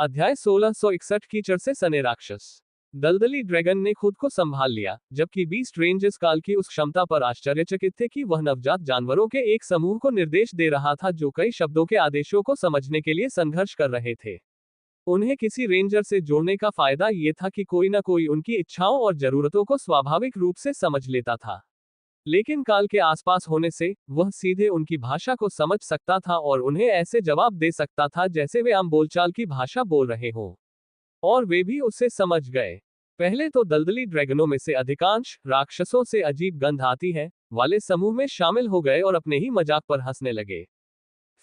अध्याय 1661 कीचड़ से सने राक्षस। दलदली ड्रैगन ने खुद को संभाल लिया, जबकि बीस्ट रेंजर्स काल की उस क्षमता पर आश्चर्यचकित थे कि वह नवजात जानवरों के एक समूह को निर्देश दे रहा था जो कई शब्दों के आदेशों को समझने के लिए संघर्ष कर रहे थे। उन्हें किसी रेंजर से जोड़ने का फायदा ये था कि कोई न कोई उनकी इच्छाओं और जरूरतों को स्वाभाविक रूप से समझ लेता था, लेकिन काल के आसपास होने से वह सीधे उनकी भाषा को समझ सकता था और उन्हें ऐसे जवाब दे सकता था जैसे वे आम बोलचाल की भाषा बोल रहे हों, और वे भी उसे समझ गए। पहले तो दलदली ड्रैगनों में से अधिकांश राक्षसों से अजीब गंध आती है वाले समूह में शामिल हो गए और अपने ही मजाक पर हंसने लगे।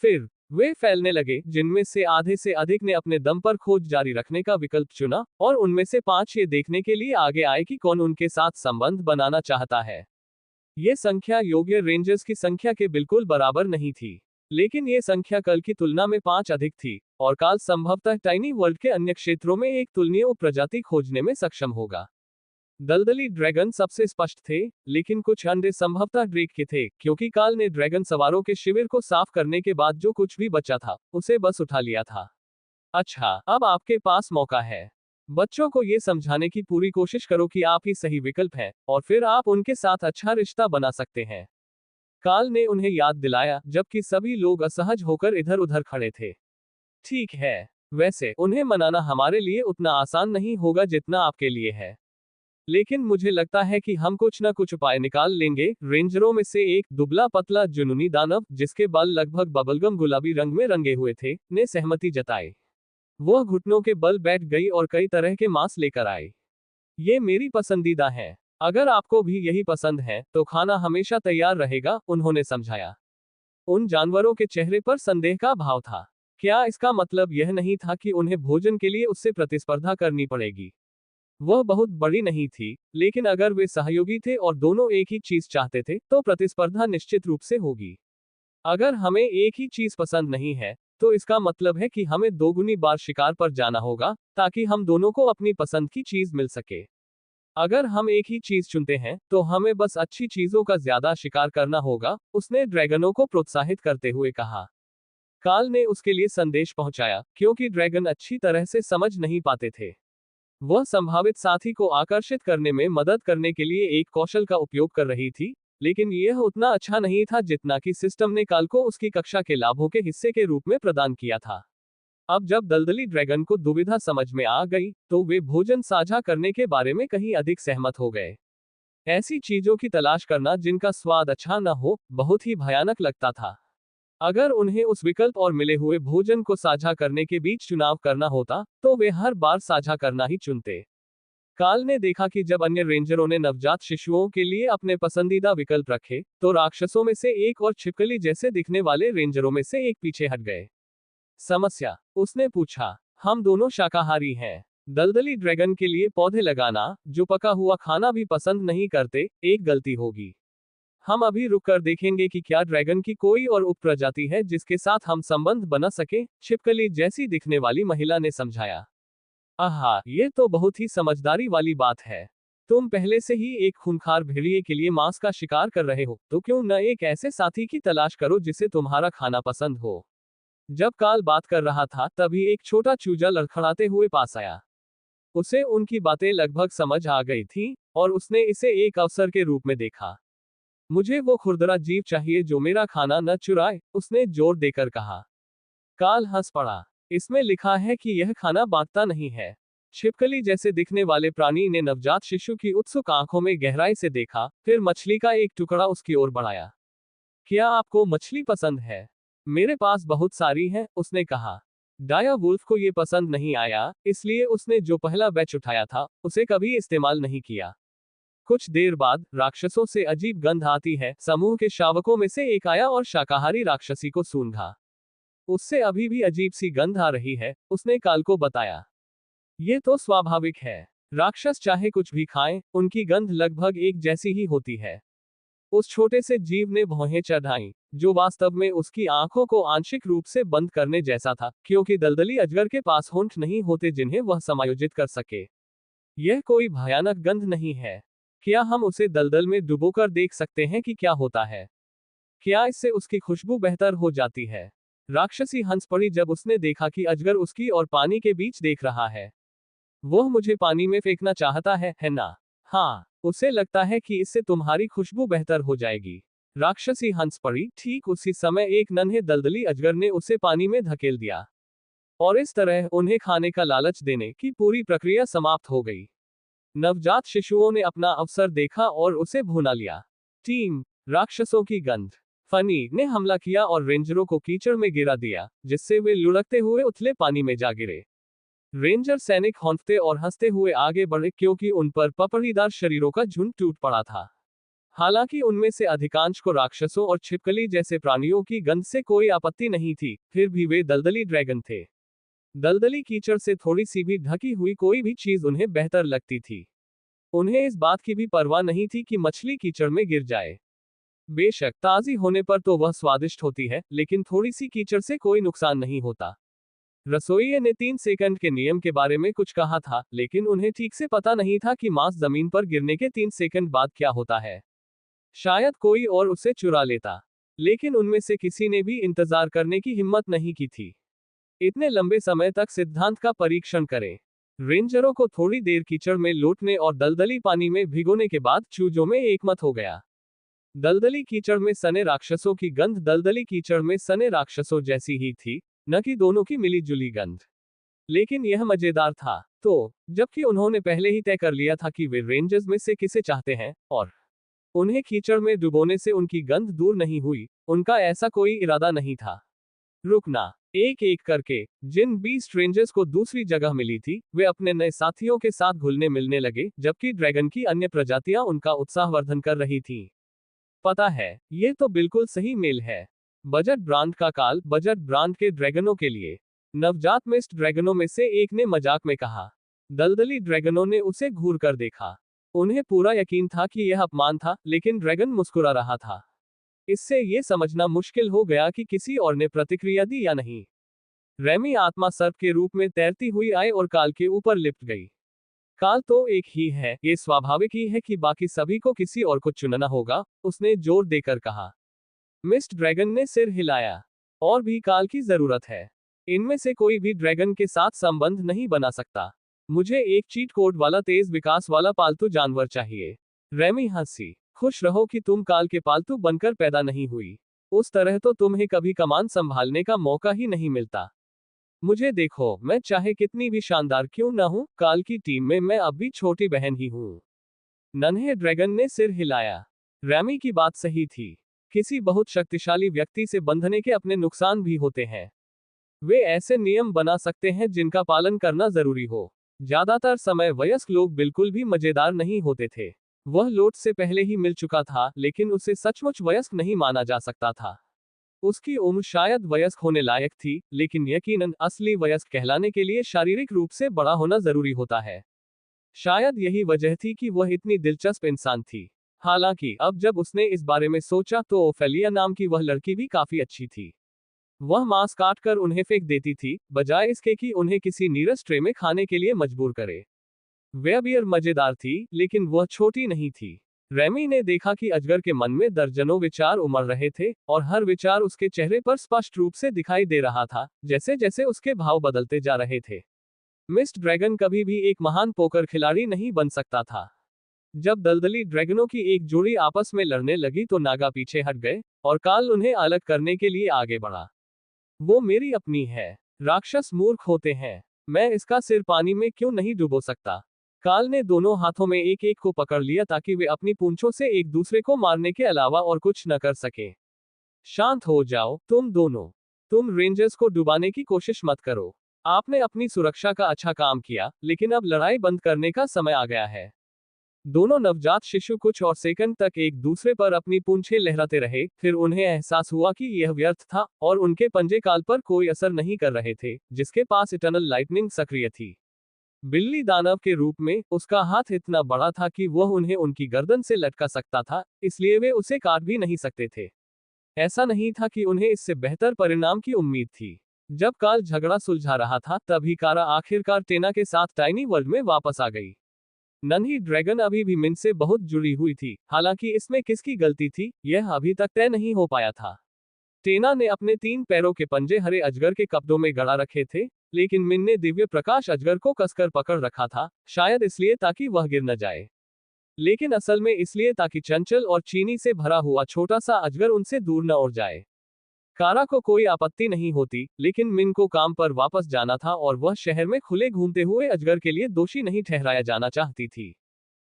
फिर वे फैलने लगे, जिनमें से आधे से अधिक ने अपने दम पर खोज जारी रखने का विकल्प चुना, और उनमें से 5 ये देखने के लिए आगे आए कि कौन उनके साथ संबंध बनाना चाहता है। ये संख्या योग्य रेंजर्स की संख्या के बिल्कुल बराबर नहीं थी, लेकिन ये संख्या कल की तुलना में 5 अधिक थी, और काल संभवतः टाइनी वर्ल्ड के अन्य क्षेत्रों में एक तुलनीय उपप्रजाति खोजने में सक्षम होगा। दलदली ड्रैगन सबसे स्पष्ट थे, लेकिन कुछ अंडे संभवतः ड्रेक के थे, क्योंकि काल ने ड्रैगन सवारों के शिविर को साफ करने के बाद जो कुछ भी बचा था उसे बस उठा लिया था। अच्छा, अब आपके पास मौका है। बच्चों को ये समझाने की पूरी कोशिश करो कि आप ही सही विकल्प हैं, और फिर आप उनके साथ अच्छा रिश्ता बना सकते हैं। काल ने उन्हें याद दिलाया, जबकि सभी लोग असहज होकर इधर उधर खड़े थे। ठीक है, वैसे उन्हें मनाना हमारे लिए उतना आसान नहीं होगा जितना आपके लिए है, लेकिन मुझे लगता है कि हम कुछ न कुछ उपाय निकाल लेंगे। रेंजरों में से एक दुबला पतला जुनूनी दानव, जिसके बाल लगभग बबलगम गुलाबी रंग में रंगे हुए थे, ने सहमति जताई। वह घुटनों के बल बैठ गई और कई तरह के मांस लेकर आई। ये मेरी पसंदीदा है। अगर आपको भी यही पसंद है तो खाना हमेशा तैयार रहेगा, उन्होंने समझाया। उन जानवरों के चेहरे पर संदेह का भाव था। क्या इसका मतलब यह नहीं था कि उन्हें भोजन के लिए उससे प्रतिस्पर्धा करनी पड़ेगी? वह बहुत बड़ी नहीं थी, लेकिन अगर वे सहयोगी थे और दोनों एक ही चीज चाहते थे तो प्रतिस्पर्धा निश्चित रूप से होगी। अगर हमें एक ही चीज पसंद नहीं है, तो इसका मतलब है कि हमें दोगुनी बार शिकार पर जाना होगा, ताकि हम दोनों को अपनी पसंद की चीज मिल सके। अगर हम एक ही चीज चुनते हैं, तो हमें बस अच्छी चीजों का ज्यादा शिकार करना होगा, उसने ड्रैगनों को प्रोत्साहित करते हुए कहा। काल ने उसके लिए संदेश पहुंचाया, क्योंकि ड्रैगन अच्छी तरह से समझ नहीं पाते थे। वह संभावित साथी को आकर्षित करने में मदद करने के लिए एक कौशल का उपयोग कर रही थी, लेकिन यह उतना अच्छा नहीं था जितना कि सिस्टम ने काल को उसकी कक्षा के लाभों के हिस्से के रूप में प्रदान किया था। अब जब दलदली ड्रैगन को दुविधा समझ में आ गई, तो वे भोजन साझा करने के बारे में कहीं अधिक सहमत हो गए। ऐसी चीजों की तलाश करना जिनका स्वाद अच्छा न हो, बहुत ही भयानक लगता था। अगर उन्हें उस विकल्प और मिले हुए भोजन को साझा करने के बीच चुनाव करना होता, तो वे हर बार साझा करना ही चुनते। काल ने देखा कि जब अन्य रेंजरों ने नवजात शिशुओं के लिए अपने पसंदीदा विकल्प रखे, तो राक्षसों में से एक और छिपकली जैसे दिखने वाले रेंजरों में से एक पीछे हट गए। समस्या? उसने पूछा। हम दोनों शाकाहारी हैं। दलदली ड्रैगन के लिए पौधे लगाना, जो पका हुआ खाना भी पसंद नहीं करते, एक गलती होगी। हम अभी रुककर देखेंगे कि क्या ड्रैगन की कोई और उपप्रजाति है जिसके साथ हम संबंध बना सके, छिपकली जैसी दिखने वाली महिला ने समझाया। आहा, ये तो बहुत ही समझदारी वाली बात है। तुम पहले से ही एक खूंखार भेड़िए के लिए मांस का शिकार कर रहे हो, तो क्यों न एक ऐसे साथी की तलाश करो जिसे तुम्हारा खाना पसंद हो। जब काल बात कर रहा था, तभी एक छोटा चूजा लड़खड़ाते हुए पास आया। उसे उनकी बातें लगभग समझ आ गई थी, और उसने इसे एक अवसर के रूप में देखा। मुझे वो खुरदरा जीव चाहिए जो मेरा खाना न चुराए, उसने जोर देकर कहा। काल हंस पड़ा। इसमें लिखा है कि यह खाना बांटता नहीं है। छिपकली जैसे दिखने वाले प्राणी ने नवजात शिशु की उत्सुक आंखों में गहराई से देखा, फिर मछली का एक टुकड़ा उसकी ओर बढ़ाया। क्या आपको मछली पसंद है? मेरे पास बहुत सारी है, उसने कहा। डाया वुल्फ को ये पसंद नहीं आया, इसलिए उसने जो पहला बैच उठाया था, उसे कभी इस्तेमाल नहीं किया। कुछ देर बाद राक्षसों से अजीब गंध आती है, समूह के शावकों में से एक आया और शाकाहारी राक्षसी को सूंघा। उससे अभी भी अजीब सी गंध आ रही है, उसने काल को बताया। ये तो स्वाभाविक है। राक्षस चाहे कुछ भी खाएं, उनकी गंध लगभग एक जैसी ही होती है। उस छोटे से जीव ने भौहें चढ़ाई, जो वास्तव में उसकी आंखों को आंशिक रूप से बंद करने जैसा था, क्योंकि दलदली अजगर के पास होंठ नहीं होते जिन्हें वह समायोजित कर सके। यह कोई भयानक गंध नहीं है। क्या हम उसे दलदल में डुबोकर देख सकते हैं कि क्या होता है? क्या इससे उसकी खुशबू बेहतर हो जाती है? राक्षसी हंस पड़ी जब उसने देखा कि अजगर उसकी और पानी के बीच देख रहा है। वह मुझे पानी में फेंकना चाहता है ना? हाँ, उसे लगता है कि इससे तुम्हारी खुशबू बेहतर हो जाएगी। राक्षसी हंस पड़ी। ठीक उसी समय एक नन्हे दलदली अजगर ने उसे पानी में धकेल दिया और इस तरह उन्हें खाने का लालच देने की पूरी प्रक्रिया समाप्त हो गई। नवजात शिशुओं ने अपना अवसर देखा और उसे भुना लिया। टीम राक्षसों की गंध। फनी ने हमला किया और रेंजरों को कीचड़ में गिरा दिया, जिससे वे लुढ़कते हुए उथले पानी में जा गिरे। रेंजर सैनिक हौंकते और हंसते हुए आगे बढ़े क्योंकि उन पर पपड़ीदार शरीरों का झुंड टूट पड़ा था। हालांकि उनमें से अधिकांश को राक्षसों और छिपकली जैसे प्राणियों की गंध से कोई आपत्ति नहीं थी, फिर भी वे दलदली ड्रैगन थे। दलदली कीचड़ से थोड़ी सी भी ढकी हुई कोई भी चीज उन्हें बेहतर लगती थी। उन्हें इस बात की भी परवाह नहीं थी कि मछली कीचड़ में गिर जाए। बेशक ताजी होने पर तो वह स्वादिष्ट होती है, लेकिन थोड़ी सी कीचड़ से कोई नुकसान नहीं होता। रसोइये ने 3 सेकंड के नियम के बारे में कुछ कहा था, लेकिन उन्हें ठीक से पता नहीं था कि मांस जमीन पर गिरने के 3 सेकंड बाद क्या होता है। शायद कोई और उसे चुरा लेता, लेकिन उनमें से किसी ने भी इंतजार करने की हिम्मत नहीं की थी। इतने लंबे समय तक सिद्धांत का परीक्षण करें। रेंजरों को थोड़ी देर कीचड़ में लौटने और दलदली पानी में भिगोने के बाद चूजों में एकमत हो गया। दलदली कीचड़ में सने राक्षसों की गंध दलदली कीचड़ में सने राक्षसों जैसी ही थी, न कि दोनों की मिली जुली गंध। लेकिन यह मजेदार था। तो जबकि उन्होंने पहले ही तय कर लिया था कि वे रेंजर्स में से किसे चाहते हैं, और उन्हें कीचड़ में डुबोने से उनकी गंध दूर नहीं हुई, उनका ऐसा कोई इरादा नहीं था। रुकना। एक एक करके जिन 20 स्ट्रेंजर्स को दूसरी जगह मिली थी, वे अपने नए साथियों के साथ घुलने मिलने लगे, जबकि ड्रैगन की अन्य प्रजातियां उनका उत्साहवर्धन कर रही थीं। पता है, ये तो बिल्कुल सही मेल है। बजट ब्रांड का काल बजट ब्रांड के ड्रैगनों के लिए। नवजात मिस्ट ड्रैगनों में से एक ने मजाक में कहा। दलदली ड्रैगनों ने उसे घूर कर देखा। उन्हें पूरा यकीन था कि यह अपमान था, लेकिन ड्रैगन मुस्कुरा रहा था। इससे यह समझना मुश्किल हो गया कि किसी और ने प्रतिक्रिया दी या नहीं। रेमी आत्मा सर्प के रूप में तैरती हुई आई और काल के ऊपर लिपट गई। काल तो एक ही है, ये स्वाभाविक ही है कि बाकी सभी को किसी और को चुनना होगा, उसने जोर देकर कहा। मिस्ट ड्रैगन ने सिर हिलाया। और भी काल की जरूरत है। इनमें से कोई भी ड्रैगन के साथ संबंध नहीं बना सकता। मुझे एक चीट कोड वाला तेज विकास वाला पालतू जानवर चाहिए। रेमी हंसी। खुश रहो कि तुम काल के पालतू बनकर पैदा नहीं हुई। उस तरह तो तुम्हें कभी कमान संभालने का मौका ही नहीं मिलता। मुझे देखो, मैं चाहे कितनी भी शानदार क्यों न हूं, काल की टीम में मैं अब भी छोटी बहन ही हूं। नन्हे ड्रैगन ने सिर हिलाया। रैमी की बात सही थी। किसी बहुत शक्तिशाली व्यक्ति से बंधने के अपने नुकसान भी होते हैं। वे ऐसे नियम बना सकते हैं जिनका पालन करना जरूरी हो। ज्यादातर समय वयस्क लोग बिल्कुल भी मजेदार नहीं होते थे। वह लोट से पहले ही मिल चुका था, लेकिन उसे सचमुच वयस्क नहीं माना जा सकता था। उसकी उम्र शायद वयस्क होने लायक थी, लेकिन यकीनन असली वयस्क कहलाने के लिए शारीरिक रूप से बड़ा होना जरूरी होता है। शायद यही वजह थी कि वह इतनी दिलचस्प इंसान थी। हालांकि अब जब उसने इस बारे में सोचा तो ओफेलिया नाम की वह लड़की भी काफी अच्छी थी। वह मांस काट कर उन्हें फेंक देती थी, बजाय इसके कि उन्हें किसी नीरस ट्रे में खाने के लिए मजबूर करे। वेबियर मजेदार थी, लेकिन वह छोटी नहीं थी। रेमी ने देखा कि अजगर के मन में दर्जनों विचार उमड़ रहे थे, और हर विचार उसके चेहरे पर स्पष्ट रूप से दिखाई दे रहा था, जैसे जैसे उसके भाव बदलते जा रहे थे। मिस्ट ड्रैगन कभी भी एक महान पोकर खिलाड़ी नहीं बन सकता था। जब दलदली ड्रैगनों की एक जोड़ी आपस में लड़ने लगी तो नागा पीछे हट गए, और काल उन्हें अलग करने के लिए आगे बढ़ा। वो मेरी अपनी है। राक्षस मूर्ख होते हैं। मैं इसका सिर पानी में क्यों नहीं डुबो सकता? काल ने दोनों हाथों में एक एक को पकड़ लिया ताकि वे अपनी पूंछों से एक दूसरे को मारने के अलावा और कुछ न कर सके। शांत हो जाओ, तुम दोनों। तुम रेंजर्स को डुबाने की कोशिश मत करो। आपने अपनी सुरक्षा का अच्छा काम किया, लेकिन अब लड़ाई बंद करने का समय आ गया है। दोनों नवजात शिशु कुछ और सेकंड तक एक दूसरे पर अपनी पूंछें लहराते रहे, फिर उन्हें एहसास हुआ कि यह व्यर्थ था, और उनके पंजे काल पर कोई असर नहीं कर रहे थे, जिसके पास इटर्नल लाइटनिंग सक्रिय थी। बिल्ली दानव के रूप में, उसका हाथ इतना बड़ा था कि वह उन्हें उनकी गर्दन से लटका सकता था, इसलिए वे उसे काट भी नहीं सकते थे। ऐसा नहीं था कि उन्हें इससे बेहतर परिणाम की उम्मीद थी। जब काल झगड़ा सुलझा रहा था, तभी कारा आखिरकार टेना के साथ टाइनी वर्ल्ड में वापस आ गई। नन्ही ड्रैगन अभी भी मिन से बहुत जुड़ी हुई थी, हालांकि इसमें किसकी गलती थी, यह अभी तक तय नहीं हो पाया था। टेना ने अपने 3 पैरों के पंजे हरे अजगर के कब्जों में गड़ा रखे थे, लेकिन मिन ने दिव्य प्रकाश अजगर को कसकर पकड़ रखा था, शायद इसलिए ताकि वह गिर न जाए। लेकिन असल में इसलिए ताकि चंचल और चीनी से भरा हुआ छोटा सा अजगर उनसे दूर न उड़ जाए। कारा को कोई आपत्ति नहीं होती, लेकिन मिन को काम पर वापस जाना था और वह शहर में खुले घूमते हुए अजगर के लिए दोषी नहीं ठहराया जाना चाहती थी।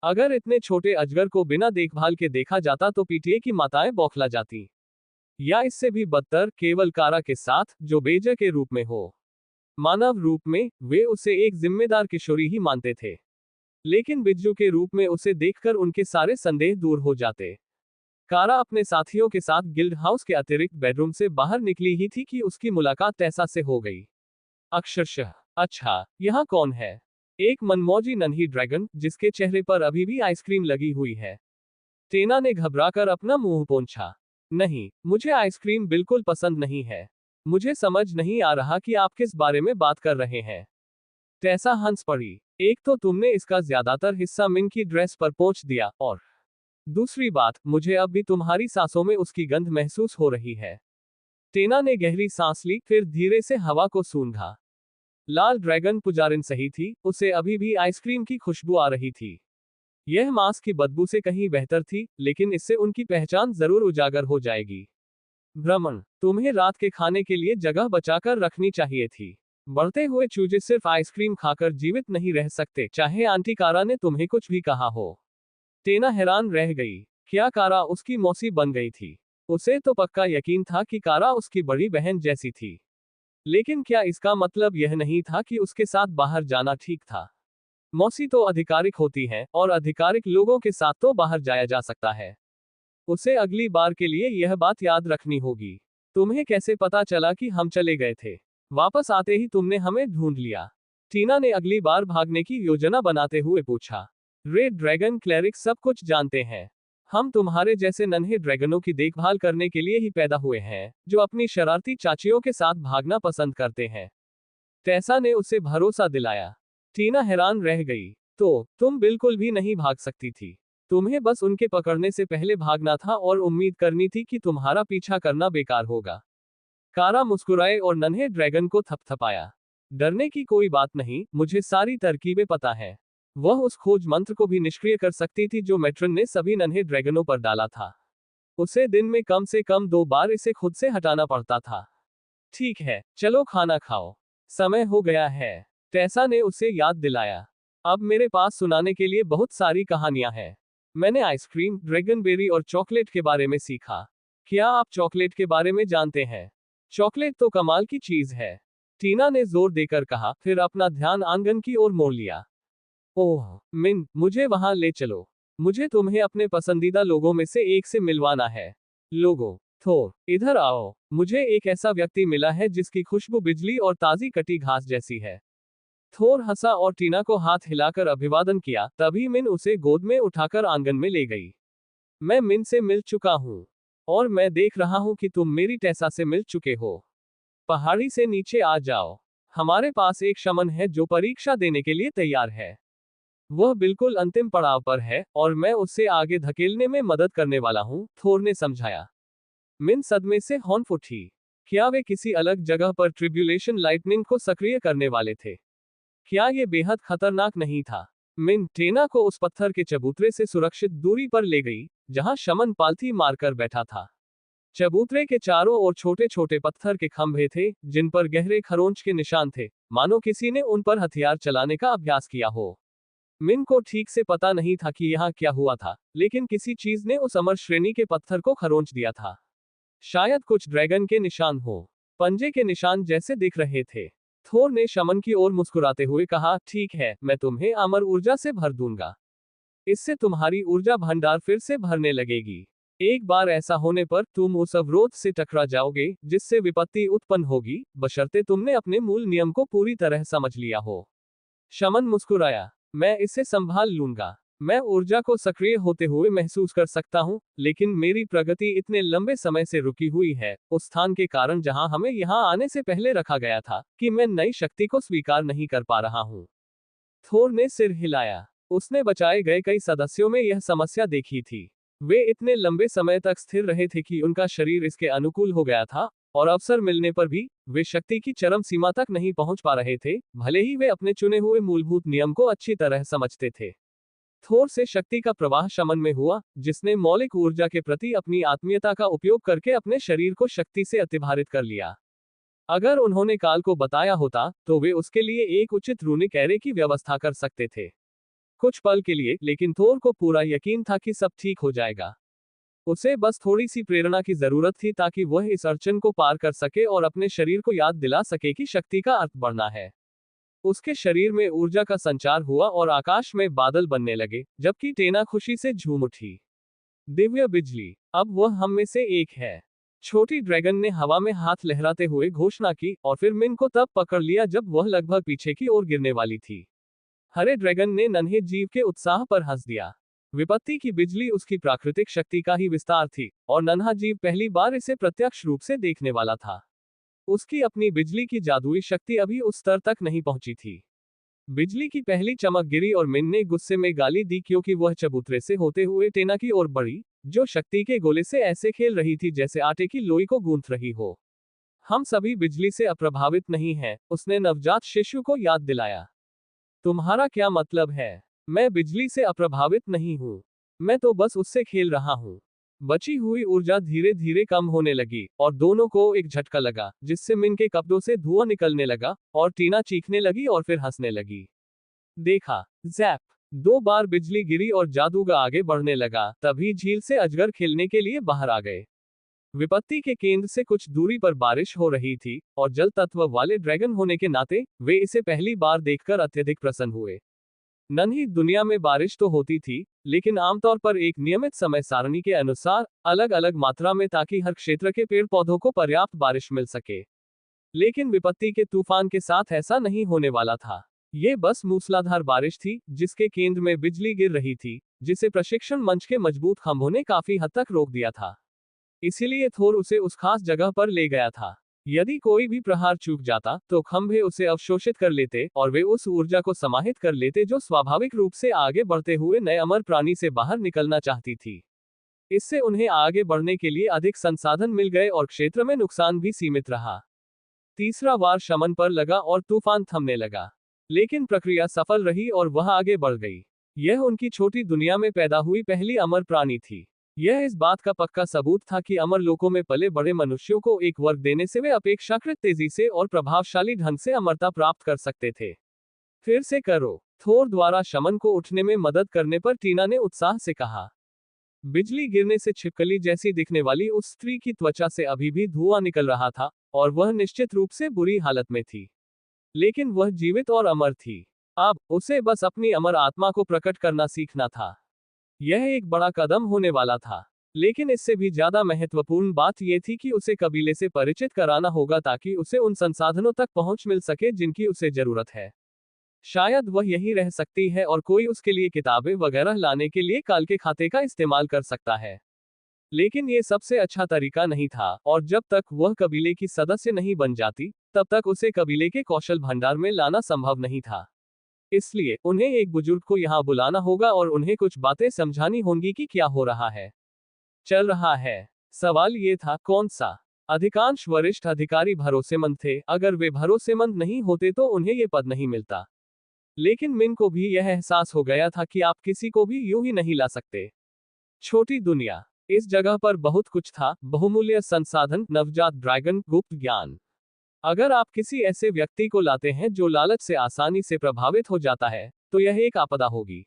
अगर इतने छोटे अजगर को बिना देखभाल के देखा जाता तो पीटीए की माताएं बौखला जाती, या इससे भी बदतर, केवल कारा के साथ, जो बेजा के रूप में हो। मानव रूप में वे उसे एक जिम्मेदार किशोरी ही मानते थे, लेकिन बिज्जू के रूप में उसे देखकर उनके सारे संदेह दूर हो जाते। कारा अपने साथियों के साथ गिल्ड हाउस के अतिरिक्त बेडरूम से बाहर निकली ही थी कि उसकी मुलाकात टेसा से हो गई। अक्षरशः, अच्छा, यहाँ कौन है? एक मनमौजी नन्ही ड्रैगन, जिसके चेहरे पर अभी भी आइसक्रीम लगी हुई है। टेना ने घबराकर अपना मुंह पोंछा। नहीं, मुझे आइसक्रीम बिल्कुल पसंद नहीं है। मुझे समझ नहीं आ रहा कि आप किस बारे में बात कर रहे हैं। टेसा हंस पड़ी। एक तो तुमने इसका ज्यादातर हिस्सा मिन की ड्रेस पर पोंछ दिया, और दूसरी बात, मुझे अब भी तुम्हारी सांसों में उसकी गंध महसूस हो रही है। टेना ने गहरी सांस ली, फिर धीरे से हवा को सूंघा। लाल ड्रैगन पुजारिन सही थी, उसे अभी भी आइसक्रीम की खुशबू आ रही थी। यह मांस की बदबू से कहीं बेहतर थी, लेकिन इससे उनकी पहचान जरूर उजागर हो जाएगी। भ्रमण, तुम्हें रात के खाने के लिए जगह बचाकर रखनी चाहिए थी। बढ़ते हुए चूजे सिर्फ आइसक्रीम खाकर जीवित नहीं रह सकते, चाहे आंटी कारा ने तुम्हें कुछ भी कहा हो। टेना हैरान रह गई। क्या कारा उसकी मौसी बन गई थी? उसे तो पक्का यकीन था कि कारा उसकी बड़ी बहन जैसी थी, लेकिन क्या इसका मतलब यह नहीं था कि उसके साथ बाहर जाना ठीक था? मौसी तो आधिकारिक होती हैं, और आधिकारिक लोगों के साथ तो बाहर जाया जा सकता है। उसे अगली बार के लिए यह बात याद रखनी होगी। तुम्हें कैसे पता चला कि हम चले गए थे? वापस आते ही तुमने हमें ढूंढ लिया। टीना ने अगली बार भागने की योजना बनाते हुए पूछा। रेड ड्रैगन क्लeric सब कुछ जानते हैं। हम तुम्हारे जैसे नन्हे ड्रैगनों की देखभाल करने के लिए ही पैदा हुए हैं, जो अपनी शरारती चाचियों के साथ भागना पसंद करते हैं। टेसा ने उसे भरोसा दिलाया। टीना हैरान रह गई। तो तुम बिल्कुल भी नहीं भाग सकती थी। तुम्हें बस उनके पकड़ने से पहले भागना था और उम्मीद करनी थी कि तुम्हारा पीछा करना बेकार होगा। कारा मुस्कुराए और नन्हे ड्रैगन को थपथपाया। डरने की कोई बात नहीं, मुझे सारी तरकीबें पता है। वह उस खोज मंत्र को भी निष्क्रिय कर सकती थी जो मैट्रन ने सभी नन्हे ड्रैगनों पर डाला था। उसे दिन में कम से कम 2 बार इसे खुद से हटाना पड़ता था। ठीक है, चलो खाना खाओ। समय हो गया है, टेसा ने उसे याद दिलाया। अब मेरे पास सुनाने के लिए बहुत सारी कहानियां हैं। मैंने आइसक्रीम, ड्रैगनबेरी और चॉकलेट के बारे में सीखा। क्या आप चॉकलेट के बारे में जानते हैं? चॉकलेट तो कमाल की चीज है, टीना ने जोर देकर कहा, फिर अपना ध्यान आंगन की ओर मोड़ लिया। ओह मिन, मुझे वहां ले चलो। मुझे तुम्हें अपने पसंदीदा लोगों में से एक से मिलवाना है। लोगो, थोर, इधर आओ। मुझे एक ऐसा व्यक्ति मिला है जिसकी खुशबू बिजली और ताजी कटी घास जैसी है। थोर हंसा और टीना को हाथ हिलाकर अभिवादन किया, तभी मिन उसे गोद में उठाकर आंगन में ले गई। मैं मिन से मिल चुका हूँ, और मैं देख रहा हूँ कि तुम मेरी टेसा से मिल चुके हो। पहाड़ी से नीचे आ जाओ। हमारे पास एक शमन है जो परीक्षा देने के लिए तैयार है। वह बिल्कुल अंतिम पड़ाव पर है, और मैं उससे आगे धकेलने में मदद करने वाला हूँ, थोर ने समझाया। मिन सदमे से हौंफ उठी। क्या वे किसी अलग जगह पर ट्रिब्यूलेशन लाइटनिंग को सक्रिय करने वाले थे? क्या ये बेहद खतरनाक नहीं था? मिन टेना को उस पत्थर के चबूतरे से सुरक्षित दूरी पर ले गई, जहां शमन पालथी मारकर बैठा था। चबूतरे के चारों ओर छोटे छोटे पत्थर के खंभे थे, जिन पर गहरे खरोंच के निशान थे, मानो किसी ने उन पर हथियार चलाने का अभ्यास किया हो। मिन को ठीक से पता नहीं था कि यहाँ क्या हुआ था, लेकिन किसी चीज ने उस अमर श्रेणी के पत्थर को खरोंच दिया था। शायद कुछ ड्रैगन के निशान हो। पंजे के निशान जैसे दिख रहे थे। थोर ने शमन की ओर मुस्कुराते हुए कहा, ठीक है, मैं तुम्हें अमर ऊर्जा से भर दूंगा। इससे तुम्हारी ऊर्जा भंडार फिर से भरने लगेगी। एक बार ऐसा होने पर तुम उस अवरोध से टकरा जाओगे, जिससे विपत्ति उत्पन्न होगी, बशर्ते तुमने अपने मूल नियम को पूरी तरह समझ लिया हो। शमन मुस्कुराया। मैं इसे संभाल लूंगा। मैं ऊर्जा को सक्रिय होते हुए महसूस कर सकता हूँ, लेकिन मेरी प्रगति इतने लंबे समय से रुकी हुई है, उस स्थान के कारण जहां हमें यहां आने से पहले रखा गया था, कि मैं नई शक्ति को स्वीकार नहीं कर पा रहा हूँ। थोर ने सिर हिलाया। उसने बचाए गए कई सदस्यों में यह समस्या देखी थी। वे इतने लंबे समय तक स्थिर रहे थे कि उनका शरीर इसके अनुकूल हो गया था, और अवसर मिलने पर भी वे शक्ति की चरम सीमा तक नहीं पहुंच पा रहे थे, भले ही वे अपने चुने हुए मूलभूत नियम को अच्छी तरह समझते थे। थोर से शक्ति का प्रवाह शमन में हुआ, जिसने मौलिक ऊर्जा के प्रति अपनी आत्मीयता का उपयोग करके अपने शरीर को शक्ति से अतिभारित कर लिया। अगर उन्होंने काल को बताया होता, तो वे उसके लिए एक उचित रूनिक एरे की व्यवस्था कर सकते थे। कुछ पल के लिए, लेकिन थोर को पूरा यकीन था कि सब ठीक हो जाएगा। उसे बस थोड़ी सी प्रेरणा की जरूरत थी ताकि वह इस अड़चन को पार कर सके और अपने शरीर को याद दिला सके कि शक्ति का अर्थ बढ़ना है। उसके शरीर में ऊर्जा का संचार हुआ और आकाश में बादल बनने लगे, जबकि टेना खुशी से झूम उठी। दिव्य बिजली, अब वह हम में से एक है। छोटी ड्रैगन ने हवा में हाथ लहराते हुए घोषणा की, और फिर मिन को तब पकड़ लिया जब वह लगभग पीछे की ओर गिरने वाली थी। हरे ड्रैगन ने नन्हे जीव के उत्साह पर हंस दिया। विपत्ति की बिजली उसकी प्राकृतिक शक्ति का ही विस्तार थी, और नन्हा जीव पहली बार इसे प्रत्यक्ष रूप से देखने वाला था। उसकी अपनी बिजली की जादुई शक्ति अभी उस स्तर तक नहीं पहुंची थी। बिजली की पहली चमक गिरी और मिन ने गुस्से में गाली दी क्योंकि वह चबूतरे से होते हुए टेना की ओर बढ़ी, जो शक्ति के गोले से ऐसे खेल रही थी जैसे आटे की लोई को गूंथ रही हो। हम सभी बिजली से अप्रभावित नहीं हैं, उसने नवजात शिशु को याद दिलाया। तुम्हारा क्या मतलब है? मैं बिजली से अप्रभावित नहीं हूं। मैं तो बस उससे खेल रहा हूं। बची हुई ऊर्जा धीरे धीरे कम होने लगी, और दोनों को एक झटका लगा, जिससे मिन के कपड़ों से धुआं निकलने लगा, और टीना चीखने लगी और फिर हंसने लगी। देखा, जैप! 2 बार बिजली गिरी और जादूगर आगे बढ़ने लगा, तभी झील से अजगर खेलने के लिए बाहर आ गए। विपत्ति के केंद्र से कुछ दूरी पर बारिश हो रही थी, और जल तत्व वाले ड्रैगन होने के नाते वे इसे पहली बार देखकर अत्यधिक प्रसन्न हुए। नन्ही दुनिया में बारिश तो होती थी, लेकिन आमतौर पर एक नियमित समय सारणी के अनुसार, अलग अलग मात्रा में, ताकि हर क्षेत्र के पेड़ पौधों को पर्याप्त बारिश मिल सके। लेकिन विपत्ति के तूफान के साथ ऐसा नहीं होने वाला था। ये बस मूसलाधार बारिश थी, जिसके केंद्र में बिजली गिर रही थी, जिसे प्रशिक्षण मंच के मजबूत खंभों ने काफी हद तक रोक दिया था। इसीलिए थोर उसे उस खास जगह पर ले गया था। यदि कोई भी प्रहार चूक जाता, तो खंभे उसे अवशोषित कर लेते, और वे उस ऊर्जा को समाहित कर लेते जो स्वाभाविक रूप से आगे बढ़ते हुए नए अमर प्राणी से बाहर निकलना चाहती थी। इससे उन्हें आगे बढ़ने के लिए अधिक संसाधन मिल गए और क्षेत्र में नुकसान भी सीमित रहा। तीसरा वार शमन पर लगा और तूफान थमने लगा। लेकिन प्रक्रिया सफल रही और वह आगे बढ़ गई। यह उनकी छोटी दुनिया में पैदा हुई पहली अमर प्राणी थी। यह इस बात का पक्का सबूत था कि अमर लोकों में पले बड़े मनुष्यों को एक वर्ग देने से वे अपेक्षाकृत तेजी से और प्रभावशाली ढंग से अमरता प्राप्त कर सकते थे। फिर से करो, थोर द्वारा शमन को उठने में मदद करने पर टीना ने उत्साह से कहा। बिजली गिरने से छिपकली जैसी दिखने वाली उस स्त्री की त्वचा से अभी भी धुआं निकल रहा था, और वह निश्चित रूप से बुरी हालत में थी। लेकिन वह जीवित और अमर थी। अब उसे बस अपनी अमर आत्मा को प्रकट करना सीखना था। यह एक बड़ा कदम होने वाला था, लेकिन इससे भी ज्यादा महत्वपूर्ण बात यह थी कि उसे कबीले से परिचित कराना होगा ताकि उसे उन संसाधनों तक पहुंच मिल सके जिनकी उसे जरूरत है। शायद वह यहीं रह सकती है और कोई उसके लिए किताबें वगैरह लाने के लिए काल के खाते का इस्तेमाल कर सकता है। लेकिन ये सबसे अच्छा तरीका नहीं था, और जब तक वह कबीले की सदस्य नहीं बन जाती, तब तक उसे कबीले के कौशल भंडार में लाना संभव नहीं था। इसलिए उन्हें एक बुजुर्ग को यहाँ बुलाना होगा और उन्हें कुछ बातें समझानी होंगी कि क्या हो रहा है, चल रहा है। सवाल ये था, कौन सा? अधिकांश वरिष्ठ अधिकारी भरोसेमंद थे, अगर वे भरोसेमंद नहीं होते तो उन्हें ये पद नहीं मिलता। लेकिन मिन को भी यह एहसास हो गया था कि आप किसी को भी यूं ही नहीं ला सकते। छोटी दुनिया, इस जगह पर बहुत कुछ था, बहुमूल्य संसाधन, नवजात ड्रैगन, गुप्त ज्ञान। अगर आप किसी ऐसे व्यक्ति को लाते हैं जो लालच से आसानी से प्रभावित हो जाता है, तो यह एक आपदा होगी।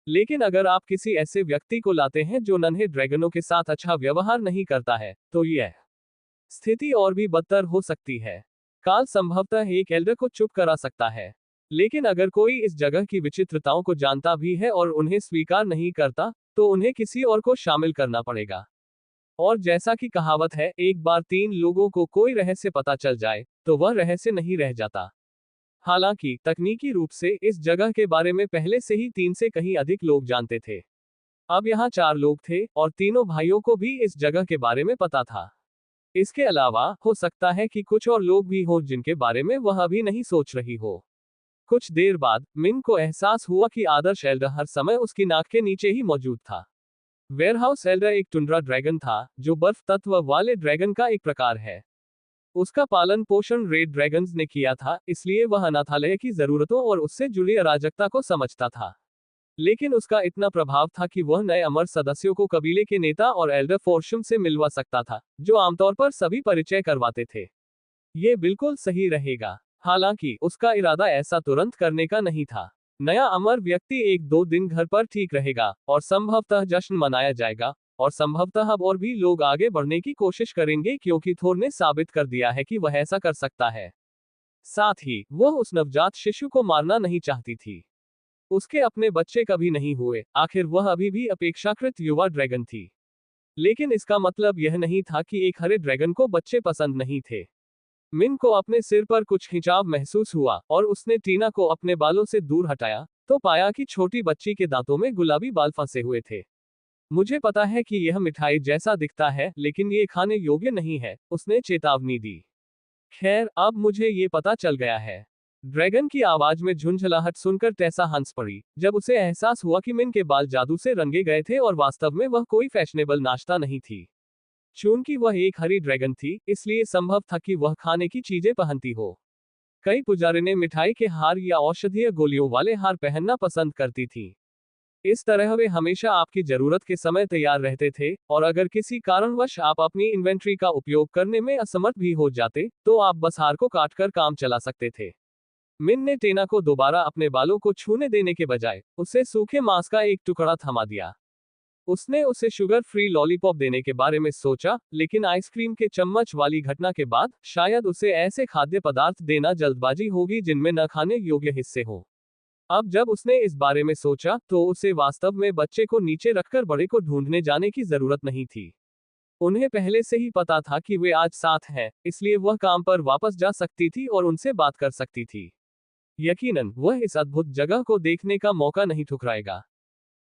लेकिन अगर आप किसी ऐसे व्यक्ति को लाते हैं जो नन्हे ड्रैगनों के साथ अच्छा व्यवहार नहीं करता है, तो यह स्थिति और भी बदतर हो सकती है। काल संभवतः एक एल्डर को चुप करा सकता है, लेकिन अगर कोई इस जगह की विचित्रताओं को जानता भी है और उन्हें स्वीकार नहीं करता, तो उन्हें किसी और को शामिल करना पड़ेगा। और जैसा कि कहावत है, एक बार 3 लोगों को कोई रहस्य पता चल जाए, तो वह रहस्य नहीं रह जाता। हालांकि तकनीकी रूप से इस जगह के बारे में पहले से ही 3 से कहीं अधिक लोग जानते थे। अब यहाँ 4 लोग थे, और तीनों भाइयों को भी इस जगह के बारे में पता था। इसके अलावा हो सकता है कि कुछ और लोग भी हों जिनके बारे में वह अभी नहीं सोच रही हो। कुछ देर बाद मिन को एहसास हुआ कि आदर्श एल्डर हर समय उसकी नाक के नीचे ही मौजूद था। वेयरहाउस एल्डर एक टुंड्रा ड्रैगन था, जो बर्फ तत्व वाले ड्रैगन का एक प्रकार है। उसका पालन पोषण रेड ड्रैगन्स ने किया था, इसलिए वह अनाथालय की जरूरतों और उससे जुड़ी अराजकता को समझता था। लेकिन उसका इतना प्रभाव था कि वह नए अमर सदस्यों को कबीले के नेता और एल्डर फोर्शम से मिलवा सकता था, जो आमतौर पर सभी परिचय करवाते थे। ये बिल्कुल सही रहेगा। हालांकि उसका इरादा ऐसा तुरंत करने का नहीं था। नया अमर व्यक्ति 1-2 दिन घर पर ठीक रहेगा और संभवतः जश्न मनाया जाएगा, और संभवतः अब और भी लोग आगे बढ़ने की कोशिश करेंगे, क्योंकि थोर ने साबित कर दिया है कि वह ऐसा कर सकता है। साथ ही वह उस नवजात शिशु को मारना नहीं चाहती थी। उसके अपने बच्चे कभी नहीं हुए, आखिर वह अभी भी अपेक्षाकृत युवा ड्रैगन थी। लेकिन इसका मतलब यह नहीं था कि एक हरे ड्रैगन को बच्चे पसंद नहीं थे। मिन को अपने सिर पर कुछ खिंचाव महसूस हुआ और उसने टीना को अपने बालों से दूर हटाया, तो पाया कि छोटी बच्ची के दांतों में गुलाबी बाल फंसे हुए थे। मुझे पता है कि यह मिठाई जैसा दिखता है, लेकिन ये खाने योग्य नहीं है, उसने चेतावनी दी। खैर, अब मुझे ये पता चल गया है। ड्रैगन की आवाज में झुंझलाहट सुनकर टेसा हंस पड़ी, जब उसे एहसास हुआ कि मिन के बाल जादू से रंगे गए थे और वास्तव में वह कोई फैशनेबल नाश्ता नहीं थी। चूंकि वह एक हरी ड्रैगन थी, इसलिए संभव था कि वह खाने की चीजें पहनती हो। कई पुजारिनें मिठाई के हार या औषधीय गोलियों वाले हार पहनना पसंद करती थीं। इस तरह वे हमेशा आपकी जरूरत के समय तैयार रहते थे, और अगर किसी कारणवश आप अपनी इन्वेंट्री का उपयोग करने में असमर्थ भी हो जाते, तो आप बस हार को काटकर काम चला सकते थे। मिन ने टेना को दोबारा अपने बालों को छूने देने के बजाय उसे सूखे मांस का एक टुकड़ा थमा दिया। उसने उसे शुगर फ्री लॉलीपॉप देने के बारे में सोचा, लेकिन आइसक्रीम के चम्मच वाली घटना के बाद शायद उसे ऐसे खाद्य पदार्थ देना जल्दबाजी होगी जिनमें न खाने योग्य हिस्से हो। अब जब उसने इस बारे में सोचा, तो उसे वास्तव में बच्चे को नीचे रखकर बड़े को ढूंढने जाने की जरूरत नहीं थी। उन्हें पहले से ही पता था कि वे आज साथ हैं, इसलिए वह काम पर वापस जा सकती थी और उनसे बात कर सकती थी। यकीनन वह इस अद्भुत जगह को देखने का मौका नहीं ठुकराएगा।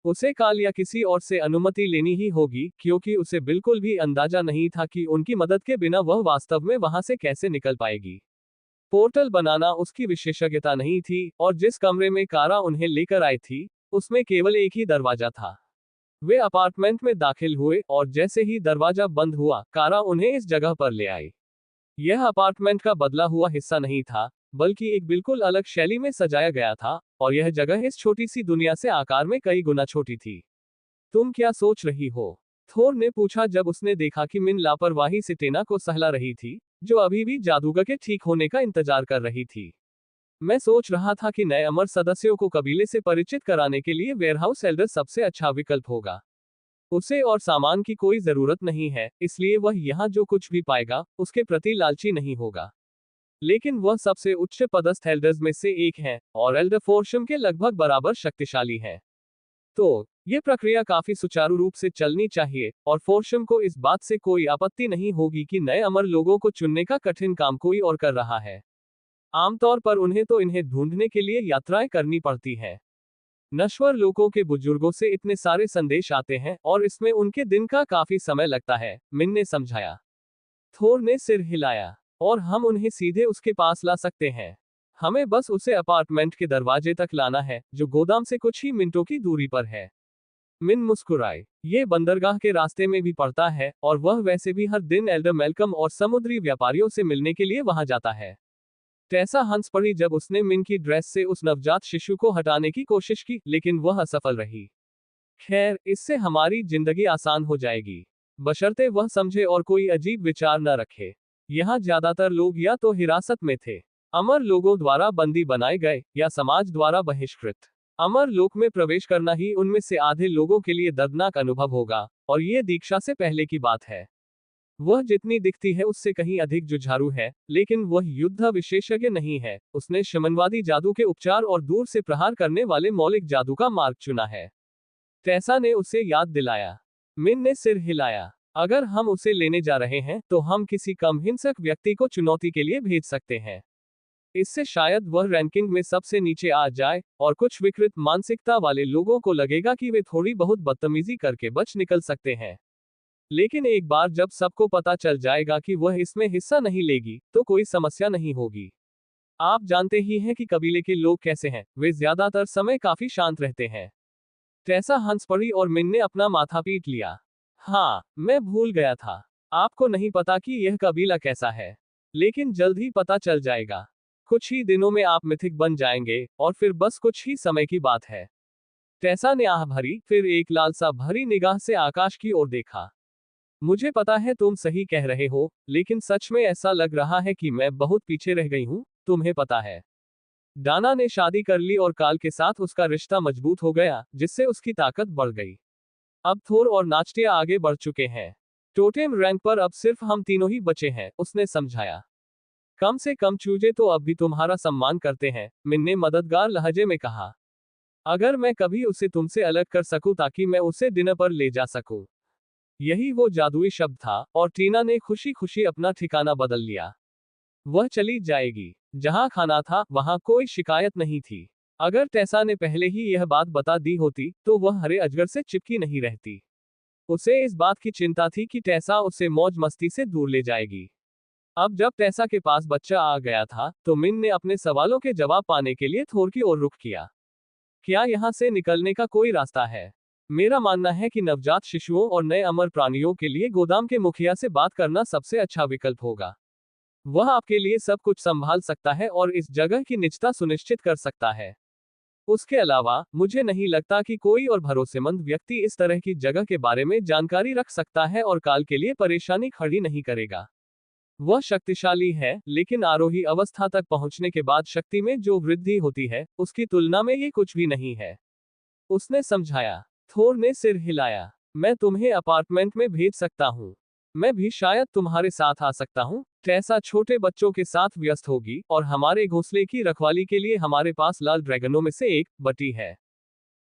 उसे काल या किसी और से अनुमति लेनी ही होगी, क्योंकि उसे बिल्कुल भी अंदाजा नहीं था कि उनकी मदद के बिना वह वास्तव में वहां से कैसे निकल पाएगी। पोर्टल बनाना उसकी विशेषज्ञता नहीं थी, और जिस कमरे में कारा उन्हें लेकर आई थी, उसमें केवल एक ही दरवाजा था। वे अपार्टमेंट में दाखिल हुए, और जैसे ही दरवाजा बंद हुआ, कारा उन्हें इस जगह पर ले आई। यह अपार्टमेंट का बदला हुआ हिस्सा नहीं था, बल्कि एक बिल्कुल अलग शैली में सजाया गया था, और यह जगह इस छोटी सी दुनिया से आकार में कई गुना छोटी थी। तुम क्या सोच रही हो? थोर ने पूछा जब उसने देखा कि मिन लापरवाही से टेना को सहला रही थी, जो अभी भी जादूगर के ठीक होने का इंतजार कर रही थी। मैं सोच रहा था कि नए अमर सदस्यों को कबीले से परिचित कराने के लिए वेयरहाउस एल्डर सबसे अच्छा विकल्प होगा। उसे और सामान की कोई जरूरत नहीं है, इसलिए वह यहाँ जो कुछ भी पाएगा, उसके प्रति लालची नहीं होगा। लेकिन वह सबसे उच्च पदस्थ एल्डर्स में से एक है, और एल्डर फोर्शम के लगभग बराबर शक्तिशाली है। तो ये प्रक्रिया काफी सुचारू रूप से चलनी चाहिए, और फोर्शम को इस बात से कोई आपत्ति नहीं होगी कि नए अमर लोगों को चुनने का कठिन काम कोई और कर रहा है। आमतौर पर उन्हें तो इन्हें ढूंढने के लिए यात्राएं करनी पड़ती हैं। नश्वर लोगों के बुजुर्गों से इतने सारे संदेश आते हैं, और इसमें उनके दिन का काफी समय लगता है, मिन ने समझाया। थोर ने सिर हिलाया। और हम उन्हें सीधे उसके पास ला सकते हैं। हमें बस उसे अपार्टमेंट के दरवाजे तक लाना है, जो गोदाम से कुछ ही मिनटों की दूरी पर है। मिन मुस्कुराई। ये बंदरगाह के रास्ते में भी पड़ता है, और वह वैसे भी हर दिन एल्डर मेल्कम और समुद्री व्यापारियों से मिलने के लिए वहां जाता है। टेसा हंस पड़ी जब उसने मिन की ड्रेस से उस नवजात शिशु को हटाने की कोशिश की, लेकिन वह असफल रही। खैर, इससे हमारी जिंदगी आसान हो जाएगी, बशर्ते वह समझे और कोई अजीब विचार न रखे। यहाँ ज्यादातर लोग या तो हिरासत में थे, अमर लोगों द्वारा बंदी बनाए गए, या समाज द्वारा बहिष्कृत। अमर लोक में प्रवेश करना ही उनमें से आधे लोगों के लिए दर्दनाक अनुभव होगा, और ये दीक्षा से पहले की बात है। वह जितनी दिखती है उससे कहीं अधिक जुझारू है, लेकिन वह युद्ध विशेषज्ञ नहीं है। उसने शमनवादी जादू के उपचार और दूर से प्रहार करने वाले मौलिक जादू का मार्ग चुना है। टेसा ने उसे याद दिलाया। मिन ने सिर हिलाया। अगर हम उसे लेने जा रहे हैं, तो हम किसी कम हिंसक व्यक्ति को चुनौती के लिए भेज सकते हैं। इससे शायद वह रैंकिंग में सबसे नीचे आ जाए, और कुछ विकृत मानसिकता वाले लोगों को लगेगा कि वे थोड़ी बहुत बदतमीजी करके बच निकल सकते हैं। लेकिन एक बार जब सबको पता चल जाएगा कि वह इसमें हिस्सा नहीं लेगी, तो कोई समस्या नहीं होगी। आप जानते ही हैं कि कबीले के लोग कैसे हैं, वे ज्यादातर समय काफी शांत रहते हैं। टेसा हंस पड़ी और मिन ने अपना माथा पीट लिया। हाँ, मैं भूल गया था। आपको नहीं पता कि यह कबीला कैसा है। लेकिन जल्द ही पता चल जाएगा। कुछ ही दिनों में आप मिथिक बन जाएंगे, और फिर बस कुछ ही समय की बात है। टेसा ने आह भरी, फिर एक लालसा भरी निगाह से आकाश की ओर देखा। मुझे पता है तुम सही कह रहे हो, लेकिन सच में ऐसा लग रहा है कि मैं बहुत पीछे रह गई हूँ, तुम्हें पता है। डाना ने शादी कर ली और काल के साथ उसका रिश्ता मजबूत हो गया, जिससे उसकी ताकत बढ़ गई। अब थोर और नाचटिया आगे बढ़ चुके हैं। टोटेम रैंक पर अब सिर्फ हम तीनों ही बचे हैं, उसने समझाया। कम से कम चूजे तो अब भी तुम्हारा सम्मान करते हैं, मिन ने मददगार लहजे में कहा। अगर मैं कभी उसे तुमसे अलग कर सकूं ताकि मैं उसे डिनर पर ले जा सकूं। यही वो जादुई शब्द था, और टीना ने खुशी खुशी अपना ठिकाना बदल लिया। वह चली जाएगी। जहां खाना था वहां कोई शिकायत नहीं थी। अगर टेसा ने पहले ही यह बात बता दी होती तो वह हरे अजगर से चिपकी नहीं रहती। उसे इस बात की चिंता थी कि टेसा उसे मौज मस्ती से दूर ले जाएगी। अब जब टेसा के पास बच्चा आ गया था तो मिन ने अपने सवालों के जवाब पाने के लिए थोर की ओर रुख किया। क्या यहाँ से निकलने का कोई रास्ता है? मेरा मानना है कि नवजात शिशुओं और नए अमर प्राणियों के लिए गोदाम के मुखिया से बात करना सबसे अच्छा विकल्प होगा। वह आपके लिए सब कुछ संभाल सकता है और इस जगह की निजता सुनिश्चित कर सकता है। उसके अलावा मुझे नहीं लगता कि कोई और भरोसेमंद व्यक्ति इस तरह की जगह के बारे में जानकारी रख सकता है और काल के लिए परेशानी खड़ी नहीं करेगा। वह शक्तिशाली है, लेकिन आरोही अवस्था तक पहुंचने के बाद शक्ति में जो वृद्धि होती है, उसकी तुलना में ये कुछ भी नहीं है, उसने समझाया। थोर ने सिर हिलाया। मैं तुम्हें अपार्टमेंट में भेज सकता हूँ। मैं भी शायद तुम्हारे साथ आ सकता हूँ। टेसा छोटे बच्चों के साथ व्यस्त होगी, और हमारे घोंसले की रखवाली के लिए हमारे पास लाल ड्रैगनों में से एक बटी है।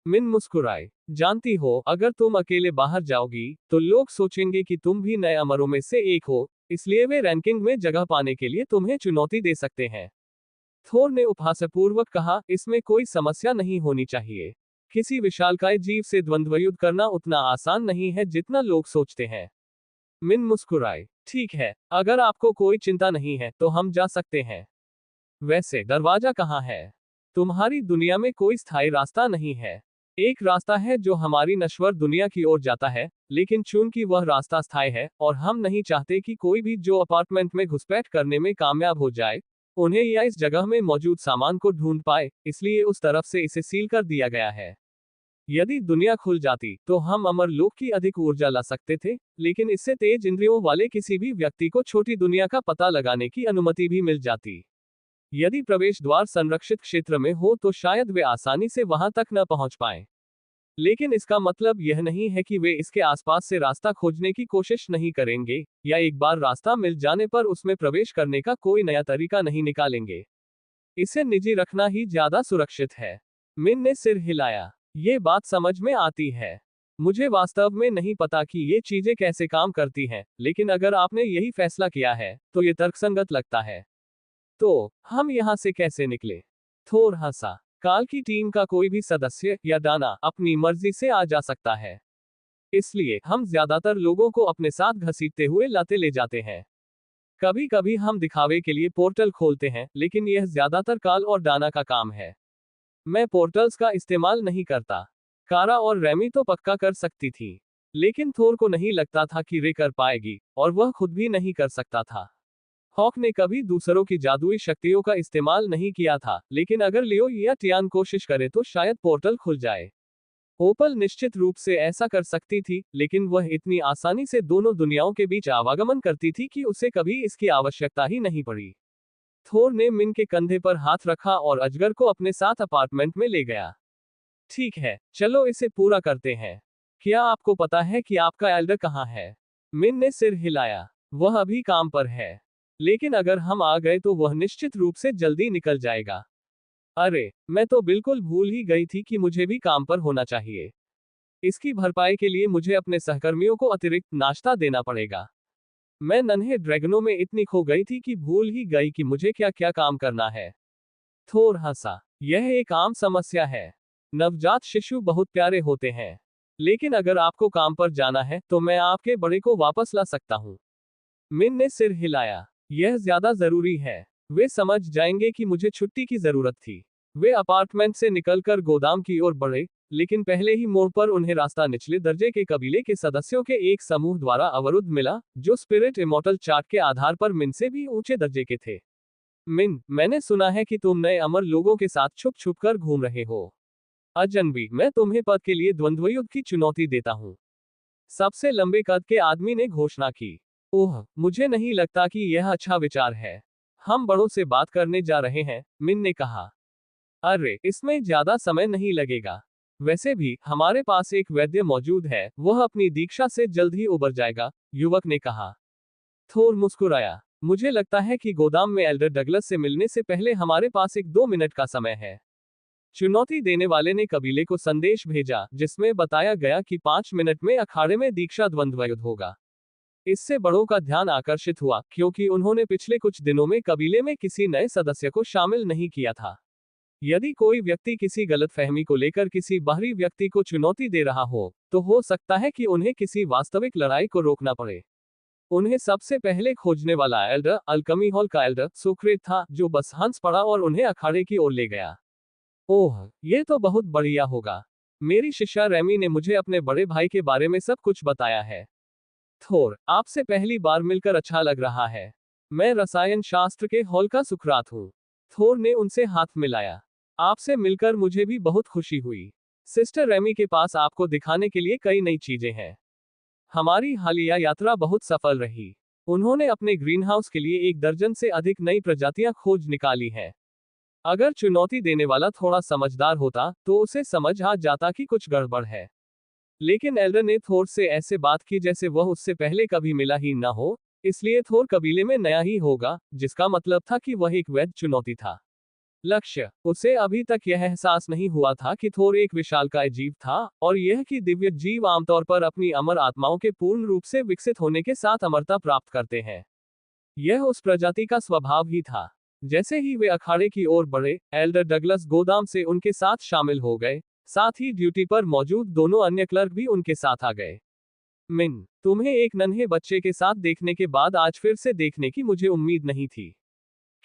मिन मुस्कुराए। जानती हो, अगर तुम अकेले बाहर जाओगी तो लोग सोचेंगे कि तुम भी नए अमरों में से एक हो, इसलिए वे रैंकिंग में जगह पाने के लिए तुम्हें चुनौती दे सकते हैं। थोर ने उपहासपूर्वक कहा, इसमें कोई समस्या नहीं होनी चाहिए। किसी विशालकाय जीव से द्वंद्वयुद्ध करना उतना आसान नहीं है जितना लोग सोचते हैं। मिन मुस्कुराए। ठीक है, अगर आपको कोई चिंता नहीं है तो हम जा सकते हैं। वैसे दरवाजा कहाँ है? तुम्हारी दुनिया में कोई स्थायी रास्ता नहीं है। एक रास्ता है जो हमारी नश्वर दुनिया की ओर जाता है, लेकिन चूंकि वह रास्ता स्थायी है और हम नहीं चाहते कि कोई भी जो अपार्टमेंट में घुसपैठ करने में कामयाब हो जाए, उन्हें या इस जगह में मौजूद सामान को ढूंढ पाए, इसलिए उस तरफ से इसे सील कर दिया गया है। यदि दुनिया खुल जाती तो हम अमर लोक की अधिक ऊर्जा ला सकते थे, लेकिन इससे तेज इंद्रियों वाले किसी भी व्यक्ति को छोटी दुनिया का पता लगाने की अनुमति भी मिल जाती। यदि प्रवेश द्वार संरक्षित क्षेत्र में हो तो शायद वे आसानी से वहां तक न पहुंच पाएं। लेकिन इसका मतलब यह नहीं है कि वे इसके आसपास से रास्ता खोजने की कोशिश नहीं करेंगे, या एक बार रास्ता मिल जाने पर उसमें प्रवेश करने का कोई नया तरीका नहीं निकालेंगे। इसे निजी रखना ही ज्यादा सुरक्षित है। मिन ने सिर हिलाया। ये बात समझ में आती है। मुझे वास्तव में नहीं पता कि ये चीजें कैसे काम करती हैं, लेकिन अगर आपने यही फैसला किया है तो ये तर्कसंगत लगता है। तो हम यहाँ से कैसे निकले? थोर हंसा। काल की टीम का कोई भी सदस्य या डाना अपनी मर्जी से आ जा सकता है। इसलिए हम ज्यादातर लोगों को अपने साथ घसीटते हुए लाते ले जाते हैं। कभी कभी हम दिखावे के लिए पोर्टल खोलते हैं, लेकिन यह ज्यादातर काल और डाना का काम है। मैं पोर्टल्स का इस्तेमाल नहीं करता। कारा और रेमी तो पक्का कर सकती थी, लेकिन थोर को नहीं लगता था कि रे कर पाएगी, और वह खुद भी नहीं कर सकता था। हॉक ने कभी दूसरों की जादुई शक्तियों का इस्तेमाल नहीं किया था, लेकिन अगर लियो या टियान कोशिश करे तो शायद पोर्टल खुल जाए। ओपल निश्चित रूप से ऐसा कर सकती थी, लेकिन वह इतनी आसानी से दोनों दुनियाओं के बीच आवागमन करती थी कि उसे कभी इसकी आवश्यकता ही नहीं पड़ी। थोर ने मिन के कंधे पर हाथ रखा और अजगर को अपने साथ अपार्टमेंट में ले गया। ठीक है, चलो इसे पूरा करते हैं। क्या आपको पता है कि आपका एल्डर कहाँ है? मिन ने सिर हिलाया। वह अभी काम पर है, लेकिन अगर हम आ गए तो वह निश्चित रूप से जल्दी निकल जाएगा। अरे, मैं तो बिल्कुल भूल ही गई थी कि मुझे भी काम पर होना चाहिए। इसकी भरपाई के लिए मुझे अपने सहकर्मियों को अतिरिक्त नाश्ता देना पड़ेगा। मैं नन्हे ड्रैगनों में इतनी खो गई थी कि भूल ही गई कि मुझे क्या क्या काम करना है। थोर हंसा। यह एक आम समस्या है। नवजात शिशु बहुत प्यारे होते हैं, लेकिन अगर आपको काम पर जाना है तो मैं आपके बड़े को वापस ला सकता हूँ। मिन ने सिर हिलाया। यह ज्यादा जरूरी है। वे समझ जाएंगे कि मुझे छुट्टी की जरूरत थी। वे अपार्टमेंट से निकलकर गोदाम की ओर बढ़े, लेकिन पहले ही मोड़ पर उन्हें रास्ता निचले दर्जे के कबीले के सदस्यों के एक समूह द्वारा अवरुद्ध मिला, जो स्पिरिट इमॉर्टल चार्ट के आधार पर मिन से भी ऊंचे दर्जे के थे। मिन, मैंने सुना है कि तुम नए अमर लोगों के साथ छुप छुप कर घूम रहे हो। अजनबी, मैं तुम्हें पद के लिए द्वंद्वयुद्ध की चुनौती देता हूँ। सबसे लंबे कद के आदमी ने घोषणा की। ओह, मुझे नहीं लगता कि यह अच्छा विचार है। हम बड़ों से बात करने जा रहे हैं, मिन ने कहा। अरे, इसमें ज्यादा समय नहीं लगेगा। वैसे भी हमारे पास एक वैद्य मौजूद है, वह अपनी दीक्षा से जल्द ही उबर जाएगा, युवक ने कहा। थोर मुस्कुराया। मुझे लगता है कि गोदाम में एल्डर डगलस से मिलने से पहले हमारे पास एक 2 मिनट का समय है। चुनौती देने वाले ने कबीले को संदेश भेजा, जिसमें बताया गया कि 5 मिनट में अखाड़े में दीक्षा द्वंद्वयुद्ध होगा। इससे बड़ों का ध्यान आकर्षित हुआ, क्योंकि उन्होंने पिछले कुछ दिनों में कबीले में किसी नए सदस्य को शामिल नहीं किया था। यदि कोई व्यक्ति किसी गलतफहमी को लेकर किसी बाहरी व्यक्ति को चुनौती दे रहा हो, हो सकता है कि उन्हें किसी वास्तविक लड़ाई को रोकना पड़े। उन्हें सबसे पहले खोजने वाला एल्डर अल्कमी हॉल का एल्डर सुक्रेत था, जो बस हंस पड़ा और उन्हें अखाड़े की ओर ले गया। ओह, ये तो बहुत बढ़िया होगा। मेरी शिष्या रेमी ने मुझे अपने बड़े भाई के बारे में सब कुछ बताया है। थोर, आपसे पहली बार मिलकर अच्छा लग रहा है। मैं रसायन शास्त्र के हॉल का सुकरात हूँ। थोर ने उनसे हाथ मिलाया। आपसे मिलकर मुझे भी बहुत खुशी हुई। सिस्टर रेमी के पास आपको दिखाने के लिए कई नई चीजें हैं। हमारी हालिया यात्रा बहुत सफल रही। उन्होंने अपने ग्रीनहाउस के लिए 1 दर्जन से अधिक नई प्रजातियां खोज निकाली हैं। अगर चुनौती देने वाला थोड़ा समझदार होता, तो उसे समझ आ जाता कि कुछ गड़बड़ है। लेकिन एल्डर ने थोर से ऐसे बात की जैसे वह उससे पहले कभी मिला ही न हो, इसलिए थोर कबीले में नया ही होगा, जिसका मतलब था कि वह एक वैध चुनौती था। लक्ष्य, उसे अभी तक यह एहसास नहीं हुआ था कि थोर एक विशालकाय जीव था, और यह कि दिव्य जीव आमतौर पर अपनी अमर आत्माओं के पूर्ण रूप से विकसित होने के साथ अमरता प्राप्त करते हैं। यह उस प्रजाति का स्वभाव ही था। जैसे ही वे अखाड़े की ओर बढ़े, एल्डर डगलस गोदाम से उनके साथ शामिल हो गए, साथ ही ड्यूटी पर मौजूद दोनों अन्य क्लर्क भी उनके साथ आ गए। मिन, तुम्हें एक नन्हे बच्चे के साथ देखने के बाद आज फिर से देखने की मुझे उम्मीद नहीं थी।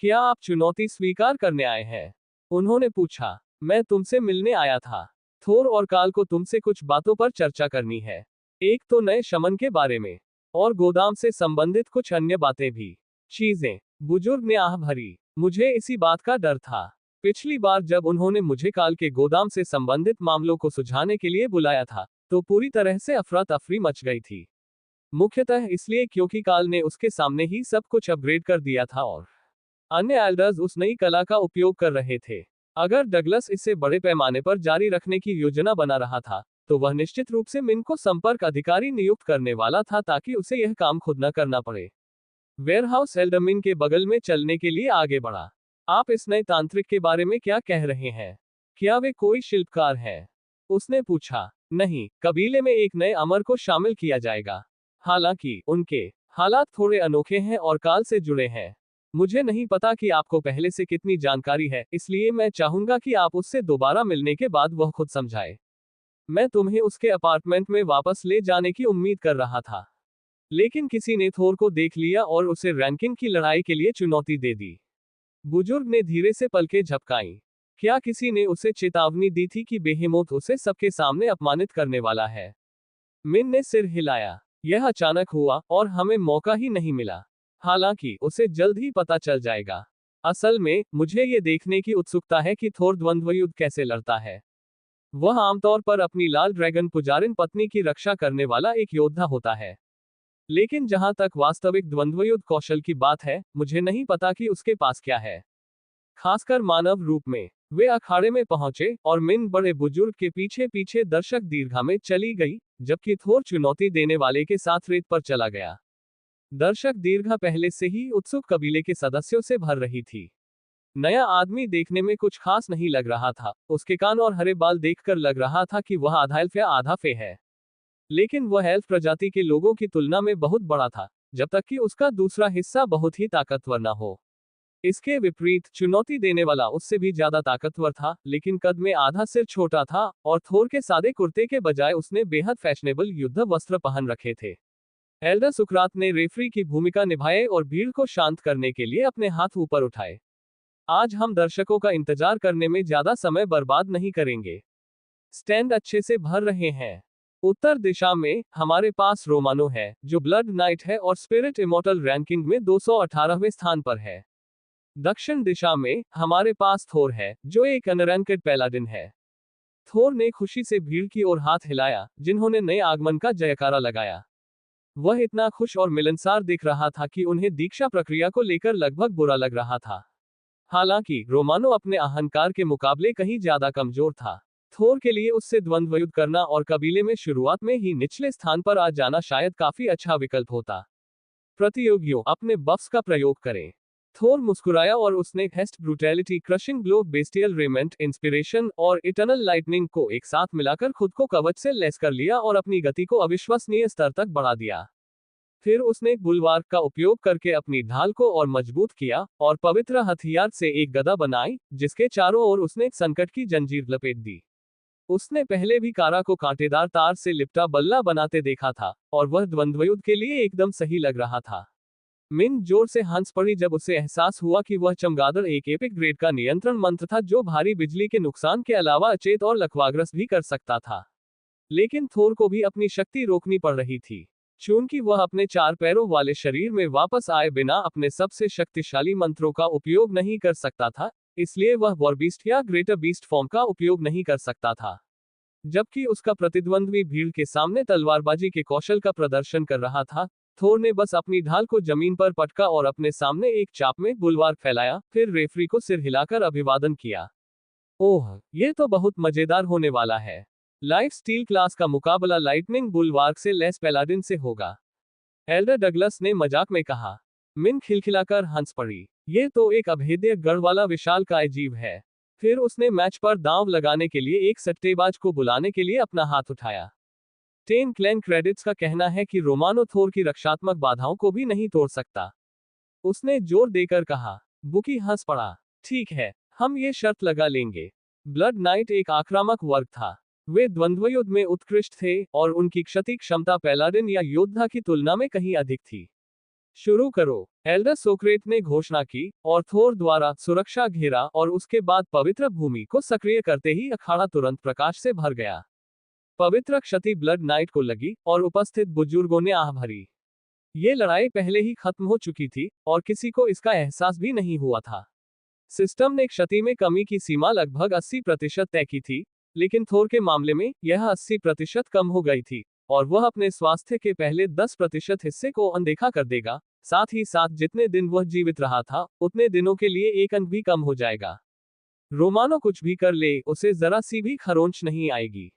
क्या आप चुनौती स्वीकार करने आए हैं? उन्होंने पूछा। मैं तुमसे मिलने आया था। थोर और काल को तुमसे कुछ बातों पर चर्चा करनी है। एक तो नए शमन के बारे में, और गोदाम से संबंधित कुछ अन्य बातें भी। चीजें, बुजुर्ग ने आह भरी। मुझे इसी बात का डर था। पिछली बार जब उन्होंने मुझे काल के गोदाम से संबंधित मामलों को सुलझाने के लिए बुलाया था, तो पूरी तरह से अफरा तफरी मच गई थी। मुख्यतः इसलिए क्योंकि काल ने उसके सामने ही सब कुछ अपग्रेड कर दिया था और अन्य एल्डर्स उस नई कला का उपयोग कर रहे थे। अगर डगलस इसे बड़े पैमाने पर जारी रखने की योजना बना रहा था, तो वह निश्चित रूप से मिन को संपर्क अधिकारी नियुक्त करने वाला था ताकि उसे यह काम खुद न करना पड़े। वेयरहाउस एल्डर मिन के बगल में चलने के लिए आगे बढ़ा। आप इस नए तांत्रिक के बारे में क्या कह रहे हैं? क्या वे कोई शिल्पकार है? उसने पूछा। नहीं, कबीले में एक नए अमर को शामिल किया जाएगा। हालांकि उनके हालात थोड़े अनोखे हैं और काल से जुड़े हैं। मुझे नहीं पता कि आपको पहले से कितनी जानकारी है, इसलिए मैं चाहूंगा कि आप उससे दोबारा मिलने के बाद वह खुद समझाए। मैं तुम्हें उसके अपार्टमेंट में वापस ले जाने की उम्मीद कर रहा था, लेकिन किसी ने थोर को देख लिया और उसे रैंकिंग की लड़ाई के लिए चुनौती दे दी। बुजुर्ग ने धीरे से पलकें झपकाईं। क्या किसी ने उसे चेतावनी दी थी कि बेहेमोथ उसे सबके सामने अपमानित करने वाला है? मिन ने सिर हिलाया। यह अचानक हुआ और हमें मौका ही नहीं मिला। हालांकि उसे जल्द ही पता चल जाएगा। असल में मुझे ये देखने की उत्सुकता है कि थोर द्वंद्वयुद्ध कैसे लड़ता है। वह आमतौर पर अपनी लाल ड्रैगन पुजारिन पत्नी की रक्षा करने वाला एक योद्धा होता है, लेकिन जहां तक वास्तविक द्वंद्वयुद्ध कौशल की बात है, मुझे नहीं पता कि उसके पास क्या है, खासकर मानव रूप में। वे अखाड़े में पहुंचे और मिन बड़े बुजुर्ग के पीछे पीछे दर्शक दीर्घा में चली गई, जबकि थोर चुनौती देने वाले के साथ रेत पर चला गया। दर्शक दीर्घा पहले से ही उत्सुक कबीले के सदस्यों से भर रही थी। नया आदमी देखने में कुछ खास नहीं लग रहा था। उसके कान और हरे बाल देखकर लग रहा था कि वह आधा एल्फ या आधा फे है, लेकिन वह एल्फ प्रजाति के लोगों की तुलना में बहुत बड़ा था, जब तक कि उसका दूसरा हिस्सा बहुत ही ताकतवर न हो। इसके विपरीत चुनौती देने वाला उससे भी ज्यादा ताकतवर था, लेकिन कद में आधा सिर छोटा था, और थोर के सादे कुर्ते के बजाय उसने बेहद फैशनेबल युद्ध वस्त्र पहन रखे थे। एल्डर सुकरात ने रेफरी की भूमिका निभाई और भीड़ को शांत करने के लिए अपने हाथ ऊपर उठाए। आज हम दर्शकों का इंतजार करने में ज्यादा समय बर्बाद नहीं करेंगे। स्टैंड अच्छे से भर रहे हैं। उत्तर दिशा में हमारे पास रोमानो है, जो ब्लड नाइट है और स्पिरिट इमॉर्टल रैंकिंग में 218वें स्थान पर है। दक्षिण दिशा में हमारे पास थोर है, जो एक अनरैंकेड पैलाडिन है। थोर ने खुशी से भीड़ की ओर हाथ हिलाया, जिन्होंने नए आगमन का जयकारा लगाया। वह इतना खुश और मिलनसार दिख रहा था कि उन्हें दीक्षा प्रक्रिया को लेकर लगभग बुरा लग रहा था। हालांकि रोमानो अपने अहंकार के मुकाबले कहीं ज्यादा कमजोर था। थोर के लिए उससे द्वंद्व युद्ध करना और कबीले में शुरुआत में ही निचले स्थान पर आ जाना शायद काफी अच्छा विकल्प होता। प्रतियोगियों, अपने बफ्स का प्रयोग करें। थोर मुस्कुराया और उसने haste, brutality, crushing blow, bestial raiment, inspiration और इटर्नल लाइटनिंग को एक साथ मिलाकर खुद को कवच से लैस कर लिया और अपनी गति को अविश्वसनीय स्तर तक बढ़ा दिया। फिर उसने बुलवार्क का उपयोग करके अपनी ढाल को और मजबूत किया और पवित्र हथियार से एक गदा बनाई, जिसके चारों ओर उसने संकट की जंजीर लपेट दी। उसने पहले भी कारा को कांटेदार तार से लिपटा बल्ला बनाते देखा था, और वह द्वंद्वयुद्ध के लिए एकदम सही लग रहा था। मिन जोर से हंस पड़ी जब उसे एहसास हुआ कि वह चमगादड़ एक एपिक ग्रेड का नियंत्रण मंत्र था, जो भारी बिजली के नुकसान के अलावा अचेत और लकवाग्रस्त भी कर सकता था। लेकिन थोर को भी अपनी शक्ति रोकनी पड़ रही थी। चूंकि वह अपने 4 पैरों वाले शरीर में वापस आए बिना अपने सबसे शक्तिशाली मंत्रों का उपयोग नहीं कर सकता था, इसलिए वह वॉरबीस्ट या ग्रेटर बीस्ट फॉर्म का उपयोग नहीं कर सकता था। जबकि उसका प्रतिद्वंद्वी भीड़ के सामने तलवारबाजी के कौशल का प्रदर्शन कर रहा था, थोर ने बस अपनी ढाल को जमीन पर पटका और अपने सामने एक चाप में बुलवार फैलाया, फिर रेफरी को सिर हिलाकर अभिवादन किया। ओह, ये तो बहुत मजेदार होने वाला है। लाइफ स्टील क्लास का मुकाबला लाइटनिंग बुलवार्क से लेस पैलाडिन से होगा, एल्डर डगलस ने मजाक में कहा। मिन खिलखिलाकर हंस पड़ी। ये तो एक अभेद्य गढ़ वाला विशालकाय जीव है। फिर उसने मैच पर दांव लगाने के लिए एक सट्टेबाज को बुलाने के लिए अपना हाथ उठाया। टेन क्लैन क्रेडिट्स का कहना है कि रोमानो थोर की रक्षात्मक बाधाओं को भी नहीं तोड़ सकता, उसने जोर देकर कहा। बुकी हंस पड़ा। ठीक है, हम ये शर्त लगा लेंगे। ब्लड नाइट एक आक्रामक वर्ग था। वे द्वंद्वयुद्ध में उत्कृष्ट थे और उनकी क्षति क्षमता पैलाडिन या योद्धा की तुलना में कहीं अधिक थी। शुरू करो, एल्डर सोक्रेट ने घोषणा की, और थोर द्वारा सुरक्षा घेरा और उसके बाद पवित्र भूमि को सक्रिय करते ही अखाड़ा तुरंत प्रकाश से भर गया। पवित्र क्षति ब्लड नाइट को लगी और उपस्थित बुजुर्गों ने आह भरी। ये लड़ाई पहले ही खत्म हो चुकी थी और किसी को इसका एहसास भी नहीं हुआ था। सिस्टम ने क्षति में कमी की सीमा लगभग 80% तय की थी, लेकिन थोर के मामले में यह 80% कम हो गई थी, और वह अपने स्वास्थ्य के पहले 10% हिस्से को अनदेखा कर देगा। साथ ही साथ जितने दिन वह जीवित रहा था, उतने दिनों के लिए एक अंक भी कम हो जाएगा। रोमानो कुछ भी कर ले, उसे जरा सी भी खरोंच नहीं आएगी।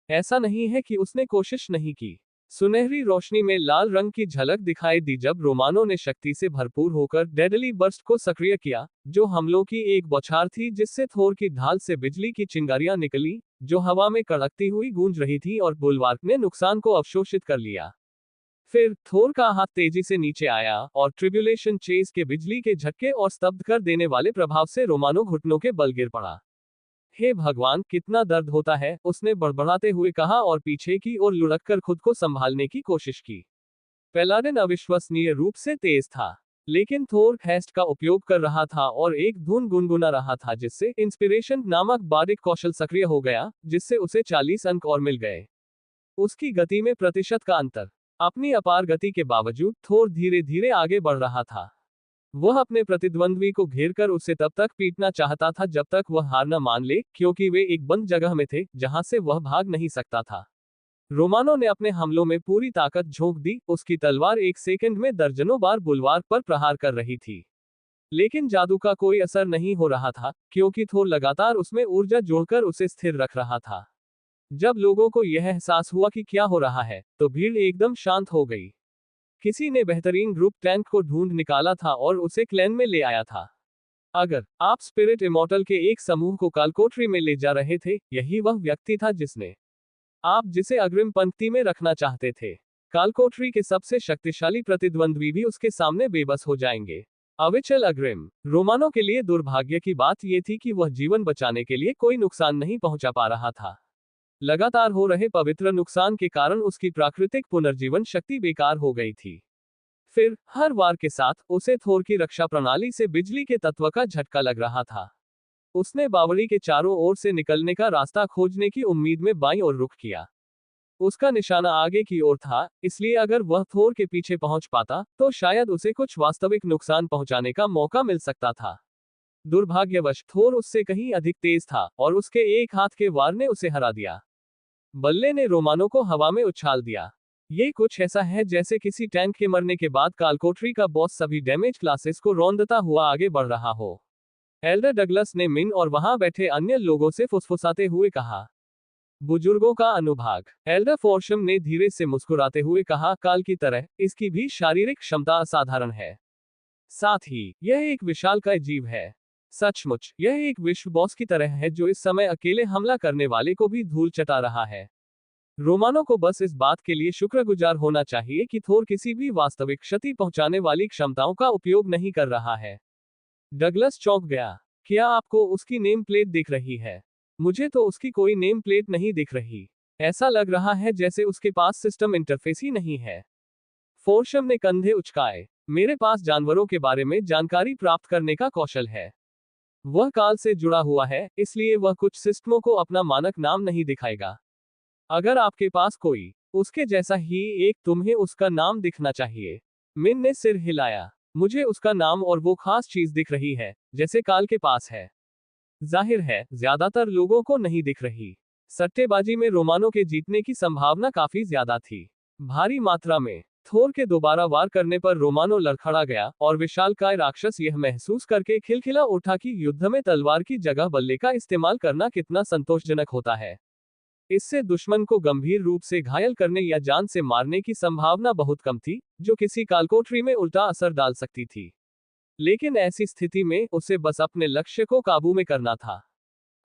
ऐसा नहीं है कि उसने कोशिश नहीं की। सुनहरी रोशनी में लाल रंग की झलक दिखाई दी जब रोमानो ने शक्ति से भरपूर होकर डेडली बर्स्ट को सक्रिय किया, जो हमलों की एक बौछार थी जिससे थोर की ढाल से बिजली की चिंगारियां निकली, जो हवा में कड़कती हुई गूंज रही थी, और बुलवार्क ने नुकसान को अवशोषित कर लिया। फिर थोर का हाथ तेजी से नीचे आया और ट्रिब्यूलेशन चेज के बिजली के झटके और स्तब्ध कर देने वाले प्रभाव से रोमानो घुटनों के बल गिर पड़ा। हे भगवान, कितना दर्द होता है, उसने बड़बड़ाते हुए कहा और पीछे की ओर लुढ़ककर खुद को संभालने की कोशिश की। पैलाडिन अविश्वसनीय रूप से तेज था, लेकिन थोर हेस्ट का उपयोग कर रहा था और एक धुन गुनगुना रहा था जिससे इंस्पिरेशन नामक बारिक कौशल सक्रिय हो गया, जिससे उसे 40 अंक और मिल गए। उसकी गति में प्रतिशत का अंतर। अपनी अपार गति के बावजूद थोर धीरे धीरे आगे बढ़ रहा था। वह अपने प्रतिद्वंद्वी को घेरकर उसे तब तक पीटना चाहता था जब तक वह हार न मान ले, क्योंकि वे एक बंद जगह में थे जहां से वह भाग नहीं सकता था। रोमानो ने अपने हमलों में पूरी ताकत झोंक दी। उसकी तलवार एक सेकंड में दर्जनों बार बुलवार्क पर प्रहार कर रही थी, लेकिन जादू का कोई असर नहीं हो रहा था, क्योंकि थोर लगातार उसमें ऊर्जा जोड़कर उसे स्थिर रख रहा था। जब लोगों को यह एहसास हुआ कि क्या हो रहा है, तो भीड़ एकदम शांत हो गई। किसी ने बेहतरीन ग्रुप टैंक को ढूंढ निकाला था और उसे क्लैन में ले आया था। अगर आप स्पिरिट इमॉर्टल के एक समूह को कालकोठरी में ले जा रहे थे, यही वह व्यक्ति था जिसे अग्रिम पंक्ति में रखना चाहते थे। कालकोठरी के सबसे शक्तिशाली प्रतिद्वंद्वी भी उसके सामने बेबस हो जाएंगे। अविचल अग्रिम। रोमानो के लिए दुर्भाग्य की बात यह थी कि वह जीवन बचाने के लिए कोई नुकसान नहीं पहुंचा पा रहा था। लगातार हो रहे पवित्र नुकसान के कारण उसकी प्राकृतिक पुनर्जीवन शक्ति बेकार हो गई थी। फिर हर वार के साथ उसे थोर की रक्षा प्रणाली से बिजली के तत्व का झटका लग रहा था। उसने बावड़ी के चारों ओर से निकलने का रास्ता खोजने की उम्मीद में बाईं ओर रुख किया। उसका निशाना आगे की ओर था, इसलिए अगर वह थोर के पीछे पहुंच पाता तो शायद उसे कुछ वास्तविक नुकसान पहुंचाने का मौका मिल सकता था। दुर्भाग्यवश थोर उससे कहीं अधिक तेज था और उसके एक हाथ के वार ने उसे हरा दिया। बल्ले ने रोमानो को हवा में उछाल दिया। ये कुछ ऐसा है जैसे किसी टैंक के मरने के बाद कालकोठरी का बॉस सभी डैमेज क्लासेस को रौंदता हुआ आगे बढ़ रहा हो। एल्डर डगलस ने मिन और वहां बैठे अन्य लोगों से फुसफुसाते हुए कहा। बुजुर्गों का अनुभाग। एल्डर फोर्शम ने धीरे से मुस्कुराते हुए कहा, काल की तरह इसकी भी शारीरिक क्षमता असाधारण है। साथ ही यह एक विशालकाय जीव है। सचमुच यह एक विश्व बॉस की तरह है जो इस समय अकेले हमला करने वाले को भी धूल चटा रहा है। रोमानो को बस इस बात के लिए शुक्रगुजार होना चाहिए कि थोर किसी भी वास्तविक क्षति पहुंचाने वाली क्षमताओं का उपयोग नहीं कर रहा है। डगलस चौंक गया। क्या आपको उसकी नेम प्लेट दिख रही है? मुझे तो उसकी कोई नेम प्लेट नहीं दिख रही। ऐसा लग रहा है जैसे उसके पास सिस्टम इंटरफेस ही नहीं है। फोर्शम ने कंधे उचकाए। मेरे पास जानवरों के बारे में जानकारी प्राप्त करने का कौशल है। वह काल से जुड़ा हुआ है, इसलिए वह कुछ सिस्टमों को अपना मानक नाम नहीं दिखाएगा। अगर आपके पास कोई उसके जैसा ही एक, तुम्हें उसका नाम दिखना चाहिए। मिन ने सिर हिलाया। मुझे उसका नाम और वो खास चीज दिख रही है, जैसे काल के पास है। जाहिर है, ज्यादातर लोगों को नहीं दिख रही। सट्टेबाजी में रोमानो के जीतने की संभावना काफी ज्यादा थी। भारी मात्रा में थोर के दोबारा वार करने पर रोमानो लड़खड़ा गया और विशालकाय राक्षस यह महसूस करके खिलखिला उठा कि युद्ध में तलवार की जगह बल्ले का इस्तेमाल करना कितना संतोषजनक होता है। इससे दुश्मन को गंभीर रूप से घायल करने या जान से मारने की संभावना बहुत कम थी, जो किसी कालकोठरी में उल्टा असर डाल सकती थी। लेकिन ऐसी स्थिति में उसे बस अपने लक्ष्य को काबू में करना था।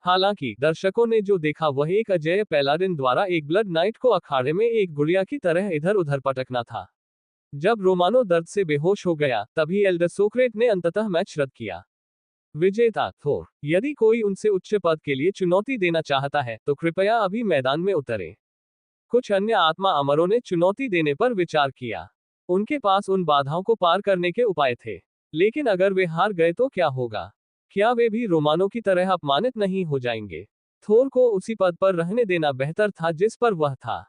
हालांकि दर्शकों ने जो देखा वह एक अजेय पैलाडिन द्वारा एक ब्लड नाइट को अखाड़े में एक गुड़िया की तरह इधर उधर पटकना था। जब रोमानो दर्द से बेहोश हो गया, तभी एल्डर सोक्रेट ने अंततः मैच रद्द किया। विजेता थोर, यदि कोई उनसे उच्च पद के लिए चुनौती देना चाहता है तो कृपया अभी मैदान में उतरे। कुछ अन्य आत्मा अमरों ने चुनौती देने पर विचार किया। उनके पास उन बाधाओं को पार करने के उपाय थे। लेकिन अगर वे हार गए तो क्या होगा? क्या वे भी रोमानो की तरह अपमानित नहीं हो जाएंगे? थोर को उसी पद पर रहने देना बेहतर था जिस पर वह था।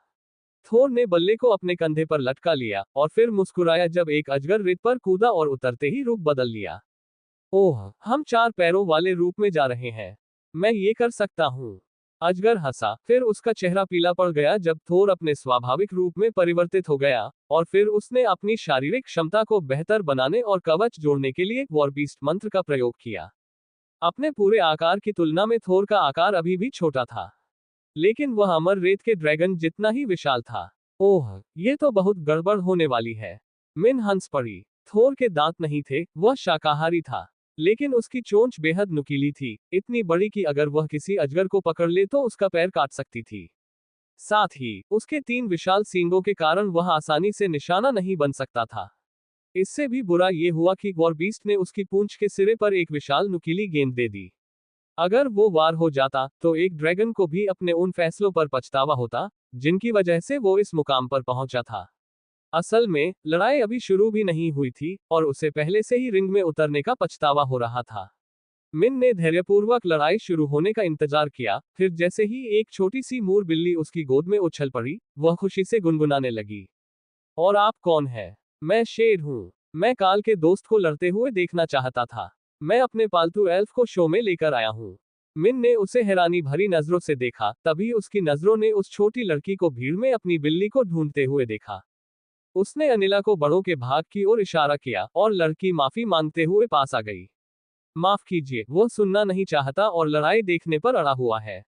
थोर ने बल्ले को अपने कंधे पर लटका लिया और फिर मुस्कुराया जब एक अजगर रेत पर कूदा और उतरते ही रूप बदल लिया। ओह, हम 4 पैरों वाले रूप में जा रहे हैं। मैं ये कर सकता हूँ। अजगर हंसा, फिर उसका चेहरा पीला पड़ गया जब थोर अपने स्वाभाविक रूप में परिवर्तित हो गया, और फिर उसने अपनी शारीरिक क्षमता को बेहतर बनाने और कवच जोड़ने के लिए वॉरबीस्ट मंत्र का प्रयोग किया। अपने पूरे आकार की तुलना में थोर का आकार अभी भी छोटा था, लेकिन वह अमर रेत के ड्रैगन जितना ही विशाल था। ओह, ये तो बहुत गड़बड़ होने वाली है। मिन हंस पड़ी। थोर के दांत नहीं थे, वह शाकाहारी था, लेकिन उसकी चोंच बेहद नुकीली थी, इतनी बड़ी कि अगर वह किसी अजगर को पकड़ ले तो उसका पैर काट सकती थी। साथ ही उसके 3 विशाल सींगों के कारण वह आसानी से निशाना नहीं बन सकता था। इससे भी बुरा ये हुआ कि वॉरबीस्ट ने उसकी पूंछ के सिरे पर एक विशाल नुकीली गेंद दे दी। अगर वो वार हो जाता तो एक ड्रैगन को भी अपने उन फैसलों पर पछतावा होता जिनकी वजह से वो इस मुकाम पर पहुंचा था। असल में लड़ाई अभी शुरू भी नहीं हुई थी और उसे पहले से ही रिंग में उतरने का पछतावा हो रहा था। मिन ने धैर्यपूर्वक लड़ाई शुरू होने का इंतजार किया, फिर जैसे ही एक छोटी सी मूर बिल्ली उसकी गोद में उछल पड़ी, वह खुशी से गुनगुनाने लगी। और आप कौन है? मैं शेर हूँ। मैं काल के दोस्त को लड़ते हुए देखना चाहता था। मैं अपने पालतू एल्फ को शो में लेकर आया हूँ। मिन ने उसे हैरानी भरी नजरों से देखा, तभी उसकी नजरों ने उस छोटी लड़की को भीड़ में अपनी बिल्ली को ढूंढते हुए देखा। उसने अनिला को बड़ों के भाग की ओर इशारा किया और लड़की माफी मांगते हुए पास आ गई। माफ कीजिए, वो सुनना नहीं चाहता और लड़ाई देखने पर अड़ा हुआ है।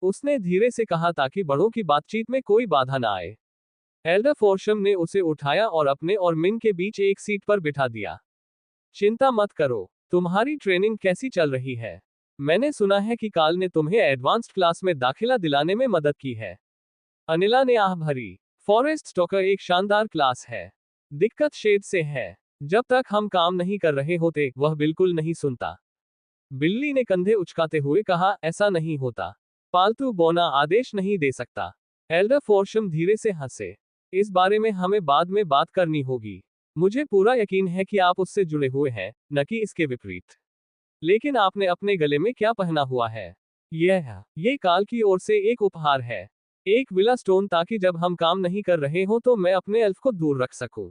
उसने धीरे से कहा ताकि बड़ों की बातचीत में कोई बाधा ना आए। एल्डर फोर्शम ने उसे उठाया और अपने और मिन के बीच एक सीट पर बिठा दिया। चिंता मत करो, तुम्हारी ट्रेनिंग कैसी चल रही है? मैंने सुना है कि काल ने तुम्हें एडवांस्ड क्लास में दाखिला दिलाने में मदद की है। अनिला ने आह भरी। फॉरेस्ट स्टॉकर एक शानदार क्लास है। दिक्कत शेड से है। जब तक हम काम नहीं कर रहे होते, वह बिल्कुल नहीं सुनता। बिल्ली ने कंधे उचकाते हुए कहा, ऐसा नहीं होता। पालतू बोना आदेश नहीं दे सकता। एल्डर फोर्शम धीरे से हंसे। इस बारे में हमें बाद में बात करनी होगी। मुझे पूरा यकीन है कि आप उससे जुड़े हुए हैं, न कि इसके विपरीत। लेकिन आपने अपने गले में क्या पहना हुआ है? ये काल की ओर से एक उपहार है। एक विला स्टोन, ताकि जब हम काम नहीं कर रहे हों तो मैं अपने एल्फ को दूर रख सकूं।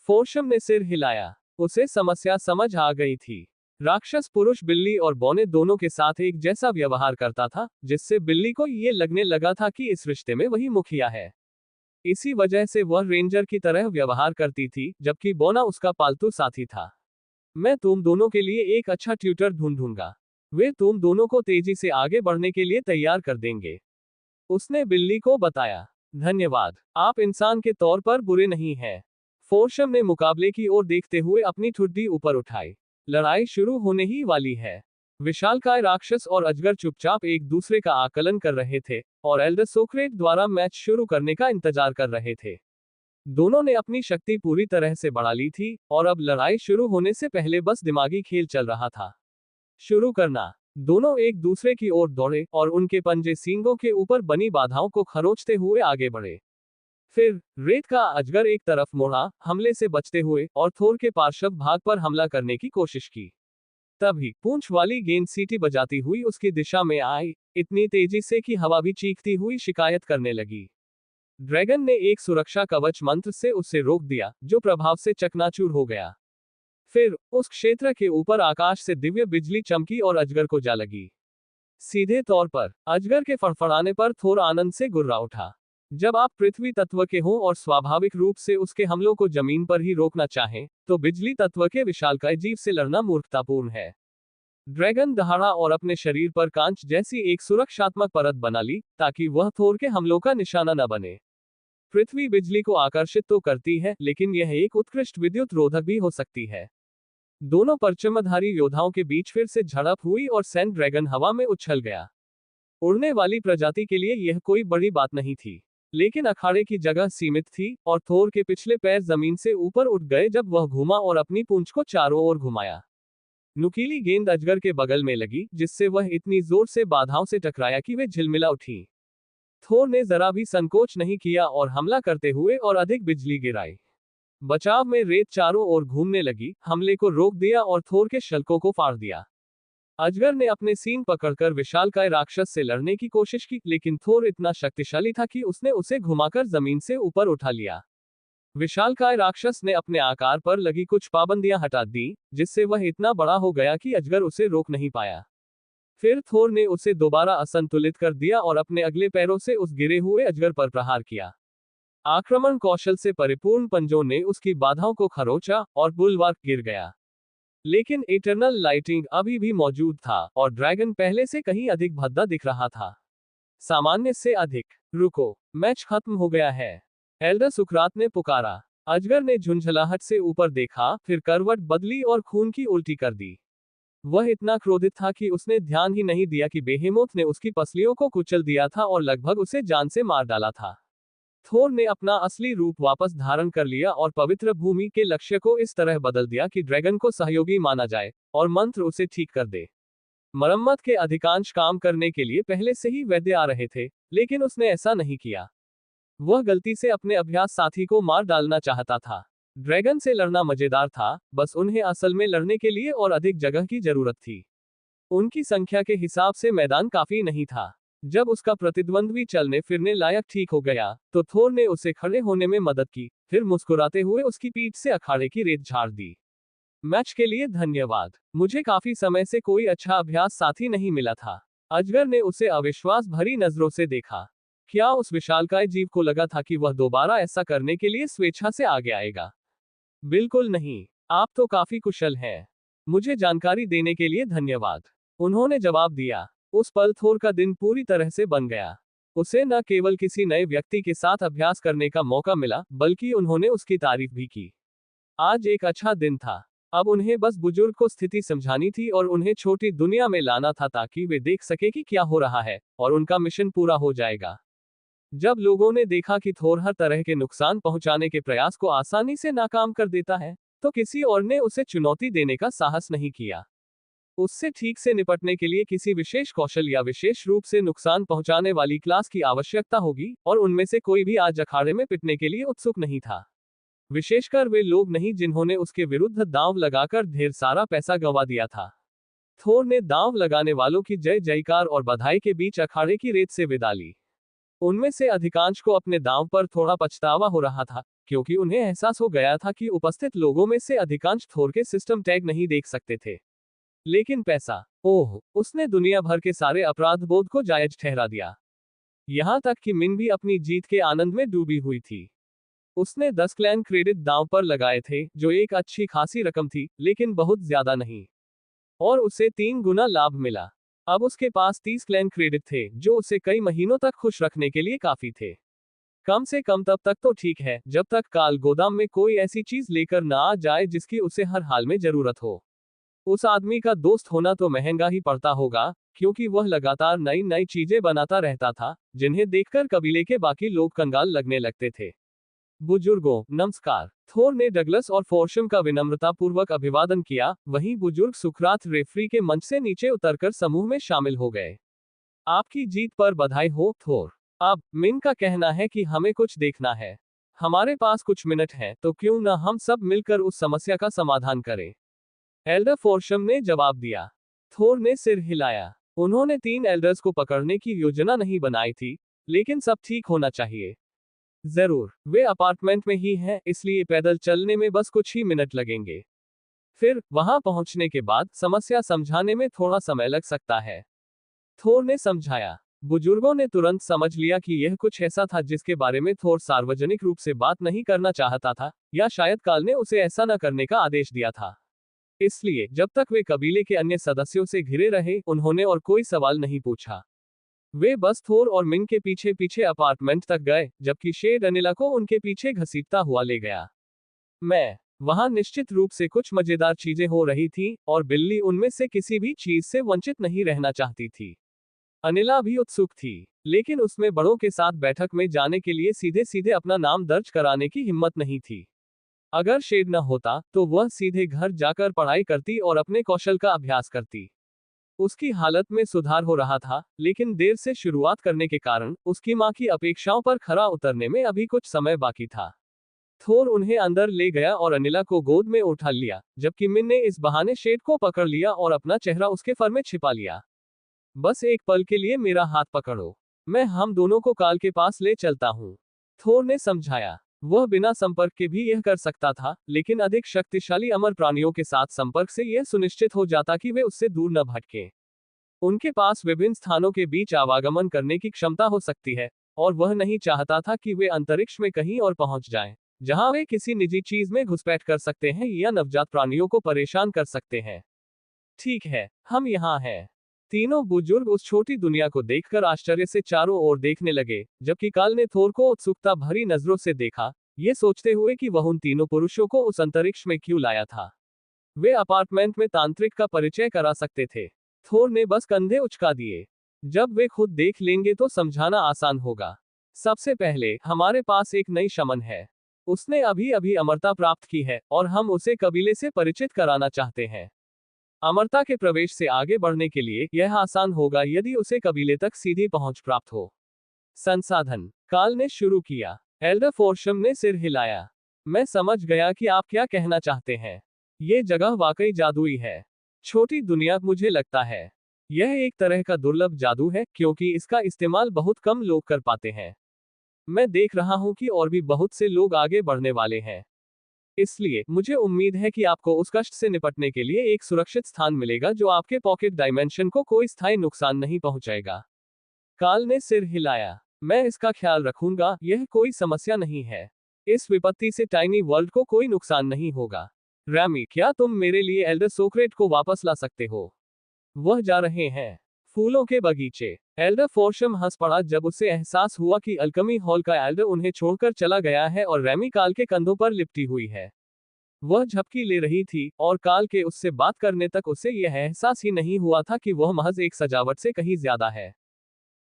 फोर्शम ने सिर हिलाया। उसे समस्या समझ आ गई थी। राक्षस पुरुष बिल्ली और बौने दोनों के साथ एक जैसा व्यवहार करता था, जिससे बिल्ली को ये लगने लगा था कि इस रिश्ते में वही मुखिया है। इसी वजह से वह रेंजर की तरह व्यवहार करती थी, जबकि बोना उसका पालतू साथी था। मैं तुम दोनों के लिए एक अच्छा ट्यूटर ढूंढूंगा। वे तुम दोनों को तेजी से आगे बढ़ने के लिए तैयार कर देंगे। उसने बिल्ली को बताया। धन्यवाद, आप इंसान के तौर पर बुरे नहीं हैं। फोर्शम ने मुकाबले की ओर देखते हुए अपनी ठुड्डी ऊपर उठाई। लड़ाई शुरू होने ही वाली है। विशालकाय राक्षस और अजगर चुपचाप एक दूसरे का आकलन कर रहे थे और एल्डर सोक्रेट द्वारा मैच शुरू करने का इंतजार कर रहे थे। दोनों ने अपनी शक्ति पूरी तरह से बढ़ा ली थी और अब लड़ाई शुरू होने से पहले बस दिमागी खेल चल रहा था। शुरू करना। दोनों एक दूसरे की ओर दौड़े और उनके पंजे सींगों के ऊपर बनी बाधाओं को खरोंचते हुए आगे बढ़े। फिर रेत का अजगर एक तरफ मुड़ा, हमले से बचते हुए, और थोर के पार्श्व भाग पर हमला करने की कोशिश की। तभी पूंछ वाली गेंद सीटी बजाती हुई उसकी दिशा में आई, इतनी तेजी से कि हवा भी चीखती हुई शिकायत करने लगी। ड्रैगन ने एक सुरक्षा कवच मंत्र से उसे रोक दिया, जो प्रभाव से चकनाचूर हो गया। फिर उस क्षेत्र के ऊपर आकाश से दिव्य बिजली चमकी और अजगर को जा लगी। सीधे तौर पर अजगर के फड़फड़ाने पर थोर आनंद से गुर्रा उठा। जब आप पृथ्वी तत्व के हों और स्वाभाविक रूप से उसके हमलों को जमीन पर ही रोकना चाहें, तो बिजली तत्व के विशालकाय जीव से लड़ना मूर्खतापूर्ण है। ड्रैगन दहाड़ा और अपने शरीर पर कांच जैसी एक सुरक्षात्मक परत बना ली, ताकि वह थोर के हमलों का निशाना न बने। पृथ्वी बिजली को आकर्षित तो करती है, लेकिन यह एक उत्कृष्ट विद्युत रोधक भी हो सकती है। दोनों परचमधारी योद्धाओं के बीच फिर से झड़प हुई और सैंड ड्रैगन हवा में उछल गया। उड़ने वाली प्रजाति के लिए यह कोई बड़ी बात नहीं थी, लेकिन अखाड़े की जगह सीमित थी और थोर के पिछले पैर जमीन से ऊपर उठ गए जब वह घूमा और अपनी पूंछ को चारों ओर घुमाया। नुकीली गेंद अजगर के बगल में लगी, जिससे वह इतनी जोर से बाधाओं से टकराया कि वे झिलमिला उठी। थोर ने जरा भी संकोच नहीं किया और हमला करते हुए और अधिक बिजली गिराई। बचाव में रेत चारों ओर घूमने लगी, हमले को रोक दिया और थोर के शल्कों को फाड़ दिया। अजगर ने अपने सींग पकड़कर विशालकाय राक्षस से लड़ने की कोशिश की, लेकिन थोर इतना शक्तिशाली था कि उसने उसे घुमाकर जमीन से ऊपर उठा लिया। विशालकाय राक्षस ने अपने आकार पर लगी कुछ पाबंदियां हटा दी, जिससे वह इतना बड़ा हो गया कि अजगर उसे रोक नहीं पाया। फिर थोर ने उसे दोबारा असंतुलित कर दिया और अपने अगले पैरों से उस गिरे हुए अजगर पर प्रहार किया। आक्रमण कौशल से परिपूर्ण पंजों ने उसकी बाधाओं को खरोंचा और बुलवार्क गिर गया। लेकिन इटरनल लाइटिंग अभी भी मौजूद था और ड्रैगन पहले से कहीं अधिक भद्दा दिख रहा था। सामान्य से अधिक। रुको, मैच खत्म हो गया है, एल्डर सुकरात ने पुकारा। अजगर ने झुंझलाहट से ऊपर देखा, फिर करवट बदली और खून की उल्टी कर दी। वह इतना क्रोधित था कि उसने ध्यान ही नहीं दिया कि बेहेमोथ ने उसकी पसलियों को कुचल दिया था और लगभग उसे जान से मार डाला था। थोर ने अपना असली रूप वापस धारण कर लिया और पवित्र भूमि के लक्ष्य को इस तरह बदल दिया कि ड्रैगन को सहयोगी माना जाए और मंत्र उसे ठीक कर दे। मरम्मत के अधिकांश काम करने के लिए पहले से ही वैद्य आ रहे थे, लेकिन उसने ऐसा नहीं किया। वह गलती से अपने अभ्यास साथी को मार डालना चाहता था। ड्रैगन से लड़ना मजेदार था, बस उन्हें असल में लड़ने के लिए और अधिक जगह की जरूरत थी। उनकी संख्या के हिसाब से मैदान काफी नहीं था। जब उसका प्रतिद्वंद्वी चलने फिरने लायक ठीक हो गया, तो थोर ने उसे खड़े होने में मदद की, फिर मुस्कुराते हुए उसकी पीठ से अखाड़े की रेत झाड़ दी। मैच के लिए धन्यवाद। मुझे काफी समय से कोई अच्छा अभ्यास साथी नहीं मिला था। अजगर ने उसे अविश्वास भरी नजरों से देखा। क्या उस विशालकाय जीव को लगा था कि वह दोबारा ऐसा करने के लिए स्वेच्छा से आगे आएगा? बिल्कुल नहीं। आप तो काफी कुशल हैं। मुझे जानकारी देने के लिए धन्यवाद, उन्होंने जवाब दिया। उस पल थोर का दिन पूरी तरह से बन गया। उसे न केवल किसी नए व्यक्ति के साथ अभ्यास करने का मौका मिला, बल्कि उन्होंने उसकी तारीफ भी की। आज एक अच्छा दिन था। अब उन्हें बस बुजुर्ग को स्थिति समझानी थी और उन्हें छोटी दुनिया में लाना था ताकि वे देख सके कि क्या हो रहा है, और उनका मिशन पूरा हो जाएगा। जब लोगों ने देखा कि थोर हर तरह के नुकसान पहुंचाने के प्रयास को आसानी से नाकाम कर देता है, तो किसी और ने उसे चुनौती देने का साहस नहीं किया। उससे ठीक से निपटने के लिए किसी विशेष कौशल या विशेष रूप से नुकसान पहुंचाने वाली क्लास की आवश्यकता होगी, और उनमें से कोई भी आज अखाड़े में पिटने के लिए उत्सुक नहीं था। विशेषकर वे लोग नहीं जिन्होंने उसके विरुद्ध दांव लगाकर ढेर सारा पैसा गंवा दिया था। थोर ने दांव लगाने वालों की जय जयकार और बधाई के बीच अखाड़े की रेत से विदा ली। उनमें से अधिकांश को अपने दांव पर थोड़ा पछतावा हो रहा था, क्योंकि उन्हें एहसास हो गया था कि उपस्थित लोगों में से अधिकांश थोर के सिस्टम टैग नहीं देख सकते थे। लेकिन पैसा, ओह, उसने दुनिया भर के सारे अपराध बोध को जायज ठहरा दिया। यहां तक कि मिन भी अपनी जीत के आनंद में डूबी हुई थी। उसने 10 क्लैन क्रेडिट दांव पर लगाए थे, जो एक अच्छी खासी रकम थी, लेकिन बहुत ज्यादा नहीं। और उसे 3 गुना लाभ मिला। अब उसके पास 30 क्लैन क्रेडिट थे, जो उसे कई महीनों तक खुश रखने के लिए काफी थे। कम से कम तब तक तो ठीक है, जब तक काल गोदाम में कोई ऐसी चीज लेकर ना आ जाए जिसकी उसे हर हाल में जरूरत हो। उस आदमी का दोस्त होना तो महंगा ही पड़ता होगा, क्योंकि वह लगातार नई नई चीजें बनाता रहता था, जिन्हें देखकर कबीले के बाकी लोग कंगाल लगने लगते थे। बुजुर्गों, नमस्कार। थोर ने डगलस और फोर्शम का विनम्रतापूर्वक अभिवादन किया, वहीं बुजुर्ग सुकरात रेफरी के मंच से नीचे उतरकर समूह में शामिल हो गए। आपकी जीत पर बधाई हो, थोर। अब मिन का कहना है कि हमें कुछ देखना है। हमारे पास कुछ मिनट हैं, तो क्यों न हम सब मिलकर उस समस्या का समाधान करें। एल्डर फोर्शम ने जवाब दिया। थोर ने सिर हिलाया। उन्होंने 3 एल्डर्स को पकड़ने की योजना नहीं बनाई थी, लेकिन सब ठीक होना चाहिए। जरूर, वे अपार्टमेंट में ही हैं, इसलिए पैदल चलने में बस कुछ ही मिनट लगेंगे। फिर वहां पहुंचने के बाद समस्या समझाने में थोड़ा समय लग सकता है, थोर ने समझाया। बुजुर्गों ने तुरंत समझ लिया कि यह कुछ ऐसा था जिसके बारे में थोर सार्वजनिक रूप से बात नहीं करना चाहता था, या शायद काल ने उसे ऐसा न करने का आदेश दिया था। इसलिए जब तक वे कबीले के अन्य सदस्यों से घिरे रहे, उन्होंने और कोई सवाल नहीं पूछा। वे बस थोर और मिंग के पीछे पीछे अपार्टमेंट तक गए, जबकि शेड अनिला को उनके पीछे घसीटता हुआ ले गया। वहां निश्चित रूप से कुछ मजेदार चीजें हो रही थी, और बिल्ली उनमें से किसी भी चीज से वंचित नहीं रहना चाहती थी। अनिला भी उत्सुक थी, लेकिन उसमें बड़ों के साथ बैठक में जाने के लिए सीधे सीधे अपना नाम दर्ज कराने की हिम्मत नहीं थी। अगर शेड न होता, तो वह सीधे घर जाकर पढ़ाई करती और अपने कौशल का अभ्यास करती। उसकी हालत में सुधार हो रहा था, लेकिन देर से शुरुआत करने के कारण उसकी मां की अपेक्षाओं पर खरा उतरने में अभी कुछ समय बाकी था। थोर उन्हें अंदर ले गया और अनिला को गोद में उठा लिया, जबकि मिन ने इस बहाने शेड को पकड़ लिया और अपना चेहरा उसके फर में छिपा लिया। बस एक पल के लिए मेरा हाथ पकड़ो, मैं हम दोनों को काल के पास ले चलता हूँ, थोर ने समझाया। वह बिना संपर्क के भी यह कर सकता था, लेकिन अधिक शक्तिशाली अमर प्राणियों के साथ संपर्क से यह सुनिश्चित हो जाता कि वे उससे दूर न भटके। उनके पास विभिन्न स्थानों के बीच आवागमन करने की क्षमता हो सकती है, और वह नहीं चाहता था कि वे अंतरिक्ष में कहीं और पहुंच जाएं, जहां वे किसी निजी चीज में घुसपैठ कर सकते हैं या नवजात प्राणियों को परेशान कर सकते हैं। ठीक है, हम यहाँ हैं। तीनों बुजुर्ग उस छोटी दुनिया को देखकर आश्चर्य से चारों ओर देखने लगे, जबकि काल ने थोर को उत्सुकता भरी नजरों से देखा, ये सोचते हुए कि वह उन तीनों पुरुषों को उस अंतरिक्ष में क्यों लाया था। वे अपार्टमेंट में तांत्रिक का परिचय करा सकते थे। थोर ने बस कंधे उचका दिए। जब वे खुद देख लेंगे तो समझाना आसान होगा। सबसे पहले, हमारे पास एक नई शमन है। उसने अभी अभी अमरता प्राप्त की है, और हम उसे कबीले से परिचित कराना चाहते हैं। अमरता के प्रवेश से आगे बढ़ने के लिए यह आसान होगा यदि उसे कबीले तक सीधी पहुंच प्राप्त हो। संसाधन, काल ने शुरू किया। एल्डर फोर्शम ने सिर हिलाया। मैं समझ गया कि आप क्या कहना चाहते हैं। ये जगह वाकई जादुई है। छोटी दुनिया, मुझे लगता है यह एक तरह का दुर्लभ जादू है, क्योंकि इसका इस्तेमाल बहुत कम लोग कर पाते हैं। मैं देख रहा हूं कि और भी बहुत से लोग आगे बढ़ने वाले हैं। इसलिए मुझे उम्मीद है कि आपको उस कष्ट से निपटने के लिए एक सुरक्षित स्थान मिलेगा जो आपके पॉकेट डायमेंशन को कोई स्थायी नुकसान नहीं पहुंचाएगा। काल ने सिर हिलाया। मैं इसका ख्याल रखूंगा, यह कोई समस्या नहीं है। इस विपत्ति से टाइनी वर्ल्ड को कोई नुकसान नहीं होगा। रैमी, क्या तुम मेरे लिए एल्डर सोक्रेट को वापस ला सकते हो? वह जा रहे हैं फूलों के बगीचे। एल्डर फोर्शम हंस पड़ा जब उसे एहसास हुआ कि अल्कमी हॉल का एल्डर उन्हें छोड़कर चला गया है और रैमी काल के कंधों पर लिपटी हुई है। वह झपकी ले रही थी, और काल के उससे बात करने तक उसे यह एहसास ही नहीं हुआ था कि वह महज एक सजावट से कहीं ज्यादा है।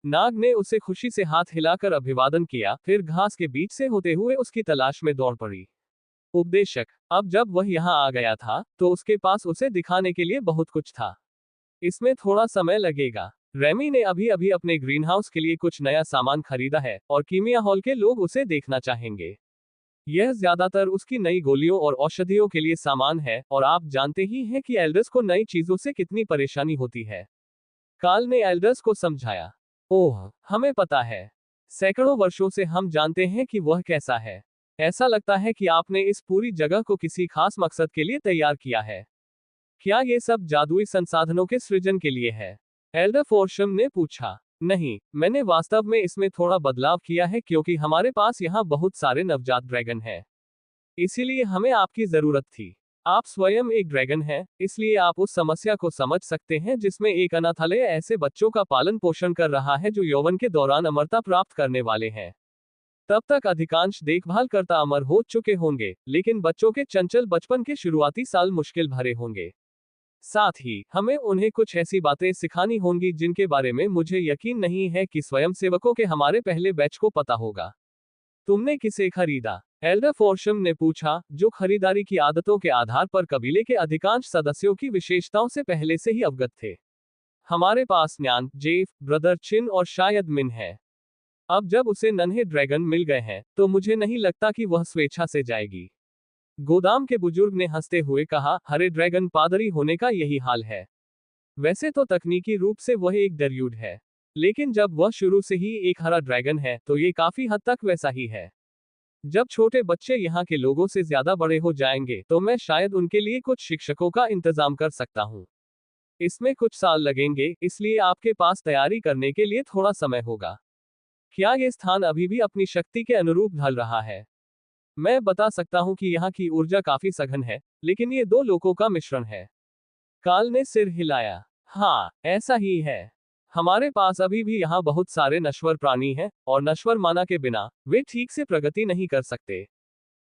नाग ने उसे खुशी से हाथ हिलाकर अभिवादन किया, फिर घास के बीच से होते हुए उसकी तलाश में दौड़ पड़ी। उपदेशक, अब जब वह यहाँ आ गया था, तो उसके पास उसे दिखाने के लिए बहुत कुछ था। इसमें थोड़ा समय लगेगा। रेमी ने अभी अभी अपने ग्रीनहाउस के लिए कुछ नया सामान खरीदा है, और कीमिया हॉल के लोग उसे देखना चाहेंगे। यह ज्यादातर उसकी नई गोलियों और औषधियों के लिए सामान है, और आप जानते ही हैं कि एल्डर्स को नई चीजों से कितनी परेशानी होती है। कार्ल ने एल्डर्स को समझाया। ओह, हमें पता है। सैकड़ों वर्षों से हम जानते हैं कि वह कैसा है। ऐसा लगता है कि आपने इस पूरी जगह को किसी खास मकसद के लिए तैयार किया है। क्या ये सब जादुई संसाधनों के सृजन के लिए है? एल्डर फोर्शम ने पूछा। नहीं, मैंने वास्तव में इसमें थोड़ा बदलाव किया है क्योंकि हमारे पास यहाँ बहुत सारे नवजात ड्रैगन हैं। इसीलिए हमें आपकी जरूरत थी। आप स्वयं एक ड्रैगन हैं, इसलिए आप उस समस्या को समझ सकते हैं जिसमें एक अनाथालय ऐसे बच्चों का पालन पोषण कर रहा है जो यौवन के दौरान अमरता प्राप्त करने वाले हैं। तब तक अधिकांश देखभालकर्ता अमर हो चुके होंगे, लेकिन बच्चों के चंचल बचपन के शुरुआती साल मुश्किल भरे होंगे। साथ ही हमें उन्हें कुछ ऐसी बातें सिखानी होंगी जिनके बारे में मुझे यकीन नहीं है कि स्वयंसेवकों के हमारे पहले बैच को पता होगा। तुमने किसे खरीदा? एल्डर फोर्शम ने पूछा, जो खरीदारी की आदतों के आधार पर कबीले के अधिकांश सदस्यों की विशेषताओं से पहले से ही अवगत थे। हमारे पास न्यान, जेफ, ब्रदर चिन और शायद मिन है। अब जब उसे नन्हे ड्रैगन मिल गए हैं, तो मुझे नहीं लगता कि वह स्वेच्छा से जाएगी। गोदाम के बुजुर्ग ने हंसते हुए कहा, हरे ड्रैगन पादरी होने का यही हाल है। वैसे तो तकनीकी रूप से वह एक डर्यूड है, लेकिन जब वह शुरू से ही एक हरा ड्रैगन है तो ये काफी हद तक वैसा ही है। जब छोटे बच्चे यहाँ के लोगों से ज्यादा बड़े हो जाएंगे तो मैं शायद उनके लिए कुछ शिक्षकों का इंतजाम कर सकता हूँ। इसमें कुछ साल लगेंगे, इसलिए आपके पास तैयारी करने के लिए थोड़ा समय होगा। क्या ये स्थान अभी भी अपनी शक्ति के अनुरूप ढल रहा है? मैं बता सकता हूं कि यहाँ की ऊर्जा काफी सघन है, लेकिन ये दो लोगों का मिश्रण है। कार्ल ने सिर हिलाया। हाँ, ऐसा ही है। हमारे पास अभी भी यहाँ बहुत सारे नश्वर प्राणी हैं, और नश्वर माना के बिना वे ठीक से प्रगति नहीं कर सकते।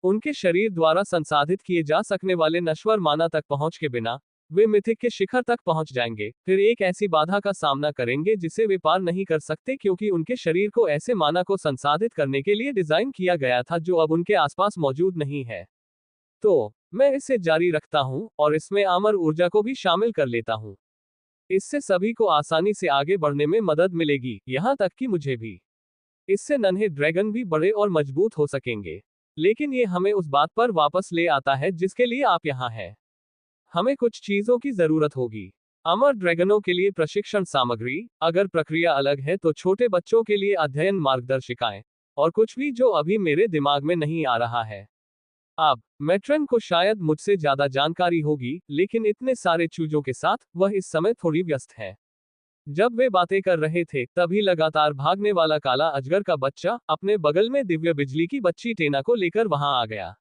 उनके शरीर द्वारा संसाधित किए जा सकने वाले नश्वर माना तक पहुंच के बिना वे मिथिक के शिखर तक पहुंच जाएंगे, फिर एक ऐसी बाधा का सामना करेंगे जिसे वे पार नहीं कर सकते क्योंकि उनके शरीर को ऐसे माना को संसाधित करने के लिए डिजाइन किया गया था जो अब उनके आसपास मौजूद नहीं है। तो मैं इसे जारी रखता हूं और इसमें अमर ऊर्जा को भी शामिल कर लेता हूं। इससे सभी को आसानी से आगे बढ़ने में मदद मिलेगी, यहां तक कि मुझे भी। इससे नन्हे ड्रैगन भी बड़े और मजबूत हो सकेंगे। लेकिन ये हमें उस बात पर वापस ले आता है जिसके लिए आप यहाँ हैं। हमें कुछ चीजों की जरूरत होगी। अमर ड्रैगनों के लिए प्रशिक्षण सामग्री, अगर प्रक्रिया अलग है तो छोटे बच्चों के लिए अध्ययन मार्गदर्शिकाएं, और कुछ भी जो अभी मेरे दिमाग में नहीं आ रहा है। अब मेट्रन को शायद मुझसे ज्यादा जानकारी होगी, लेकिन इतने सारे चूजों के साथ वह इस समय थोड़ी व्यस्त है। जब वे बातें कर रहे थे तभी लगातार भागने वाला काला अजगर का बच्चा अपने बगल में दिव्य बिजली की बच्ची टेना को लेकर वहां आ गया।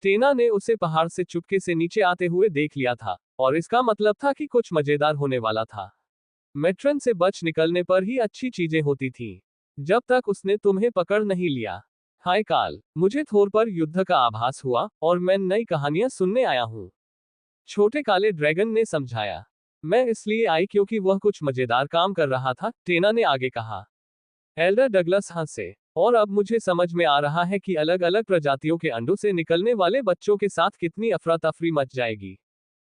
टेना ने उसे पहाड़ से चुपके से नीचे आते हुए देख लिया था, और इसका मतलब था कि कुछ मजेदार होने वाला था। मेट्रन से बच निकलने पर ही अच्छी चीजें होती थीं, जब तक उसने तुम्हें पकड़ नहीं लिया। हाय काल, मुझे थोर पर युद्ध का आभास हुआ और मैं नई कहानियां सुनने आया हूँ। छोटे काले ड्रैगन ने समझाया। मैं इसलिए आई क्योंकि वह कुछ मजेदार काम कर रहा था, टेना ने आगे कहा। एल्डर डगलस हंसे। और अब मुझे समझ में आ रहा है कि अलग अलग प्रजातियों के अंडों से निकलने वाले बच्चों के साथ कितनी अफरा तफरी मच जाएगी।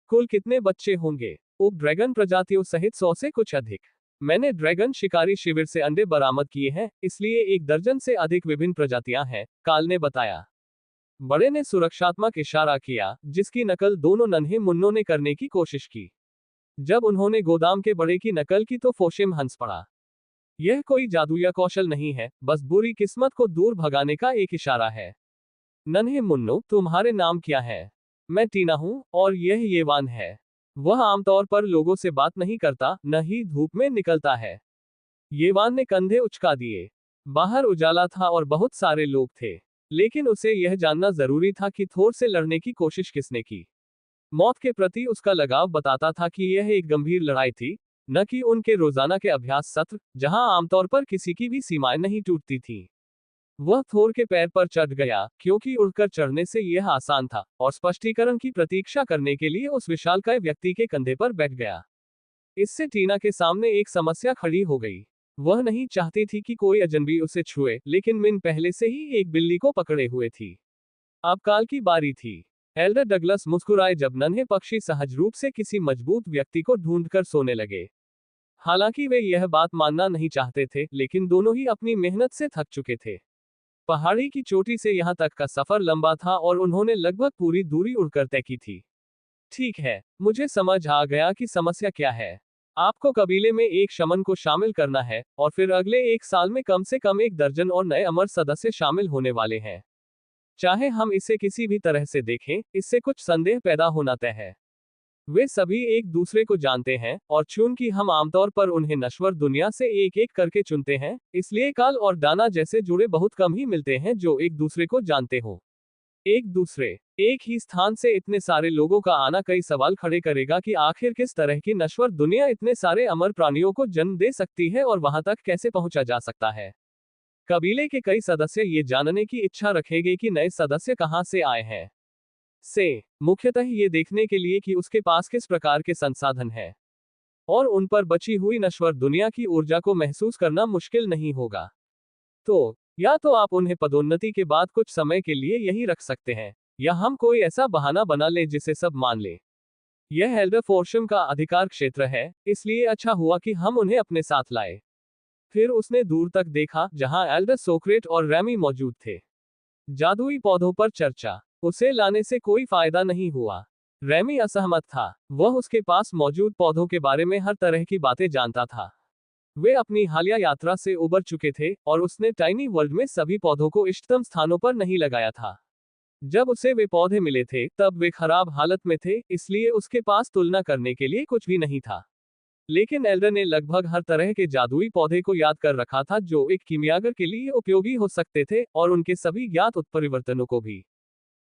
कुल कितने बच्चे होंगे? उप ड्रैगन प्रजातियों सहित 100 से कुछ अधिक। मैंने ड्रैगन शिकारी शिविर से अंडे बरामद किए हैं, इसलिए 1 दर्जन से अधिक विभिन्न प्रजातियां हैं, काल ने बताया। बड़े ने सुरक्षात्मक इशारा किया, जिसकी नकल दोनों नन्हे मुन्नों ने करने की कोशिश की। जब उन्होंने गोदाम के बड़े की नकल की तो फोशिम हंस पड़ा। यह कोई जादू या कौशल नहीं है, बस बुरी किस्मत को दूर भगाने का एक इशारा है। नन्हे मुन्नो, तुम्हारे नाम क्या है? मैं टीना हूं, और यह येवान है। वह आमतौर पर लोगों से बात नहीं करता, न ही धूप में निकलता है। येवान ने कंधे उचका दिए। बाहर उजाला था और बहुत सारे लोग थे, लेकिन उसे यह जानना जरूरी था कि थोर से लड़ने की कोशिश किसने की। मौत के प्रति उसका लगाव बताता था कि यह एक गंभीर लड़ाई थी, न कि उनके रोजाना के अभ्यास सत्र, जहां आमतौर पर किसी की भी सीमाएं नहीं टूटती थीं। वह थोर के पैर पर चढ़ गया, क्योंकि उड़कर चढ़ने से यह आसान था, और स्पष्टीकरण की प्रतीक्षा करने के लिए उस विशालकाय व्यक्ति के कंधे पर बैठ गया। इससे टीना के सामने एक समस्या खड़ी हो गई। वह नहीं चाहती थी कि कोई अजनबी उसे छुए, लेकिन मिन पहले से ही एक बिल्ली को पकड़े हुए थी। अब काल की बारी थी। एल्डर डगलस मुस्कुराए जब नन्हे पक्षी सहज रूप से किसी मजबूत व्यक्ति को ढूंढकर सोने लगे। हालांकि वे यह बात मानना नहीं चाहते थे, लेकिन दोनों ही अपनी मेहनत से थक चुके थे। पहाड़ी की चोटी से यहाँ तक का सफर लंबा था और उन्होंने लगभग पूरी दूरी उड़कर तय की थी। ठीक है, मुझे समझ आ गया कि समस्या क्या है। आपको कबीले में एक शमन को शामिल करना है, और फिर अगले 1 साल में कम से कम 1 दर्जन और नए अमर सदस्य शामिल होने वाले हैं। चाहे हम इसे किसी भी तरह से देखें, इससे कुछ संदेह पैदा होना तय है। वे सभी एक दूसरे को जानते हैं, और चूंकि हम आमतौर पर उन्हें नश्वर दुनिया से एक एक करके चुनते हैं, इसलिए काल और दाना जैसे जुड़े बहुत कम ही मिलते हैं जो एक दूसरे को जानते हो। एक दूसरे एक ही स्थान से इतने सारे लोगों का आना कई सवाल खड़े करेगा कि आखिर किस तरह की नश्वर दुनिया इतने सारे अमर प्राणियों को जन्म दे सकती है और वहां तक कैसे पहुंचा जा सकता है। कबीले के कई सदस्य ये जानने की इच्छा रखेंगे कि नए सदस्य कहां से आए हैं, से मुख्यतः ये देखने के लिए कि उसके पास किस प्रकार के संसाधन हैं, और उन पर बची हुई नश्वर दुनिया की ऊर्जा को महसूस करना मुश्किल नहीं होगा। तो या तो आप उन्हें पदोन्नति के बाद कुछ समय के लिए यहीं रख सकते हैं, या हम कोई ऐसा बहाना बना लें जिसे सब मान ले। यह एल्डर फोर्शम का अधिकार क्षेत्र है, इसलिए अच्छा हुआ कि हम उन्हें अपने साथ लाए। फिर उसने दूर तक देखा जहां एल्डर सोक्रेट और रैमी मौजूद थे। जादुई पौधों पर चर्चा। उसे लाने से कोई फायदा नहीं हुआ। रैमी असहमत था। वह उसके पास मौजूद पौधों के बारे में हर तरह की बातें जानता था। वे अपनी हालिया यात्रा से उबर चुके थे, और उसने टाइनी वर्ल्ड में सभी पौधों को इष्टतम स्थानों पर नहीं लगाया था। जब उसे वे पौधे मिले थे तब वे खराब हालत में थे, इसलिए उसके पास तुलना करने के लिए कुछ भी नहीं था। लेकिन एल्डर ने लगभग हर तरह के जादुई पौधे को याद कर रखा था जो एक कीमियागर के लिए उपयोगी हो सकते थे, और उनके सभी ज्ञात उत्परिवर्तनों को भी।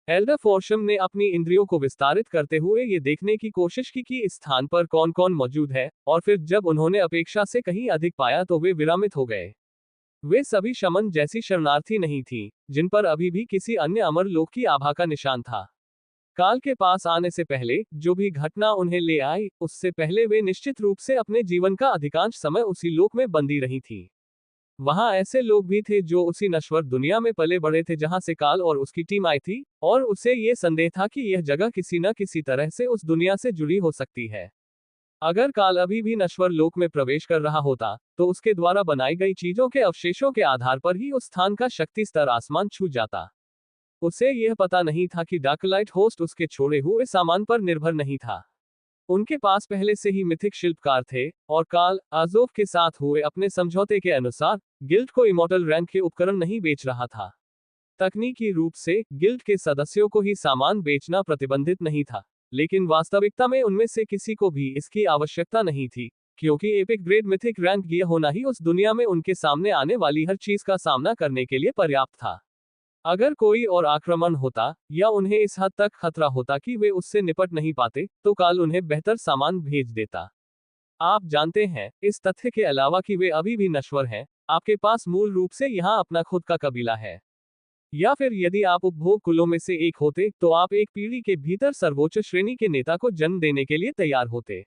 एल्डर फोर्शम ने अपनी इंद्रियों को विस्तारित करते हुए ये देखने की कोशिश की कि इस स्थान पर कौन कौन मौजूद है, और फिर जब उन्होंने अपेक्षा से कहीं अधिक पाया तो वे विरामित हो गए। वे सभी शमन जैसी शरणार्थी नहीं थी, जिन पर अभी भी किसी अन्य अमर लोक की आभा का निशान था। काल के पास आने से पहले जो भी घटना उन्हें ले आई, उससे पहले वे निश्चित रूप से अपने जीवन का अधिकांश समय उसी लोक में बंदी रही थी। वहां ऐसे लोग भी थे जो उसी नश्वर दुनिया में पले बड़े थे जहां से काल और उसकी टीम आई थी, और उसे ये संदेह था कि यह जगह किसी न किसी तरह से उस दुनिया से जुड़ी हो सकती है। अगर काल अभी भी नश्वर लोक में प्रवेश कर रहा होता, तो उसके द्वारा बनाई गई चीजों के अवशेषों के आधार पर ही उस स्थान का शक्ति स्तर आसमान छू जाता। उसे यह पता नहीं था कि डार्कलाइट होस्ट उसके छोड़े हुए सामान पर निर्भर नहीं था। उनके पास पहले से ही मिथिक शिल्पकार थे, और काल आज़ोव के साथ हुए अपने समझौते के अनुसार गिल्ड को इमॉर्टल रैंक के उपकरण नहीं बेच रहा था। तकनीकी रूप से गिल्ड के सदस्यों को ही सामान बेचना प्रतिबंधित नहीं था, लेकिन वास्तविकता में उनमें से किसी को भी इसकी आवश्यकता नहीं थी, क्योंकि epic grade mythic rank gear होना ही उस दुनिया में उनके सामने आने वाली हर चीज का सामना करने के लिए पर्याप्त था। अगर कोई और आक्रमण होता, या उन्हें इस हद तक खतरा होता कि वे उससे निपट नहीं पाते, तो काल उन्हें बेहतर सामान भेज देता। आप जानते हैं, इस तथ्य के अलावा कि वे अभी भी नश्वर हैं, आपके पास मूल रूप से यहाँ अपना खुद का कबीला है। या फिर यदि आप उपभोग कुलों में से एक होते, तो आप एक पीढ़ी के भीतर सर्वोच्च श्रेणी के नेता को जन्म देने के लिए तैयार होते।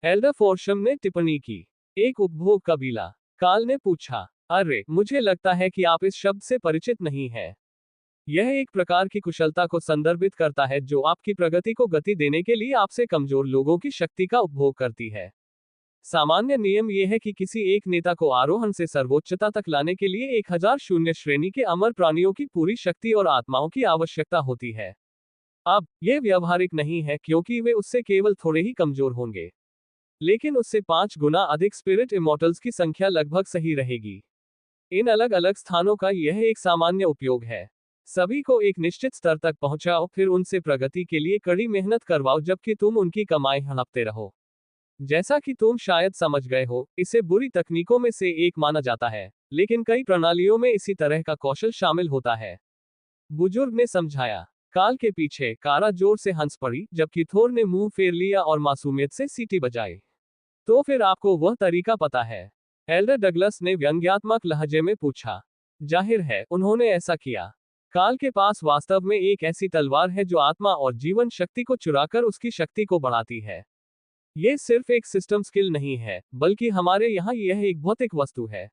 एल्डर फोर्शम ने टिप्पणी की। एक उपभोग कबीला? काल ने पूछा। अरे, मुझे लगता है कि आप इस शब्द से परिचित नहीं हैं। यह एक प्रकार की कुशलता को संदर्भित करता है जो आपकी प्रगति को गति देने के लिए आपसे कमजोर लोगों की शक्ति का उपभोग करती है। सामान्य नियम यह है कि किसी एक नेता को आरोहण से सर्वोच्चता तक लाने के लिए 1000 शून्य श्रेणी के अमर प्राणियों की पूरी शक्ति और आत्माओं की आवश्यकता होती है। अब यह व्यावहारिक नहीं है क्योंकि वे उससे केवल थोड़े ही कमजोर होंगे, लेकिन उससे 5 गुना अधिक स्पिरिट इमॉर्टल्स की संख्या लगभग सही रहेगी। इन अलग अलग स्थानों का यह एक सामान्य उपयोग है। सभी को एक निश्चित स्तर तक पहुंचाओ, फिर उनसे प्रगति के लिए कड़ी मेहनत करवाओ जबकि तुम उनकी कमाई हड़पते रहो। जैसा कि तुम शायद समझ गए हो, इसे बुरी तकनीकों में से एक माना जाता है, लेकिन कई प्रणालियों में इसी तरह का कौशल शामिल होता है। बुजुर्ग ने समझाया। काल के पीछे कारा जोर से हंस पड़ी, जबकि थोर ने मुंह फेर लिया और मासूमियत से सीटी बजाई। तो फिर आपको वह तरीका पता है? एल्डर डगलस ने व्यंग्यात्मक लहजे में पूछा। जाहिर है, उन्होंने ऐसा किया। काल के पास वास्तव में एक ऐसी तलवार है जो आत्मा और जीवन शक्ति को चुराकर उसकी शक्ति को बढ़ाती है। ये सिर्फ एक सिस्टम स्किल नहीं है, बल्कि हमारे यहाँ यह एक भौतिक वस्तु है।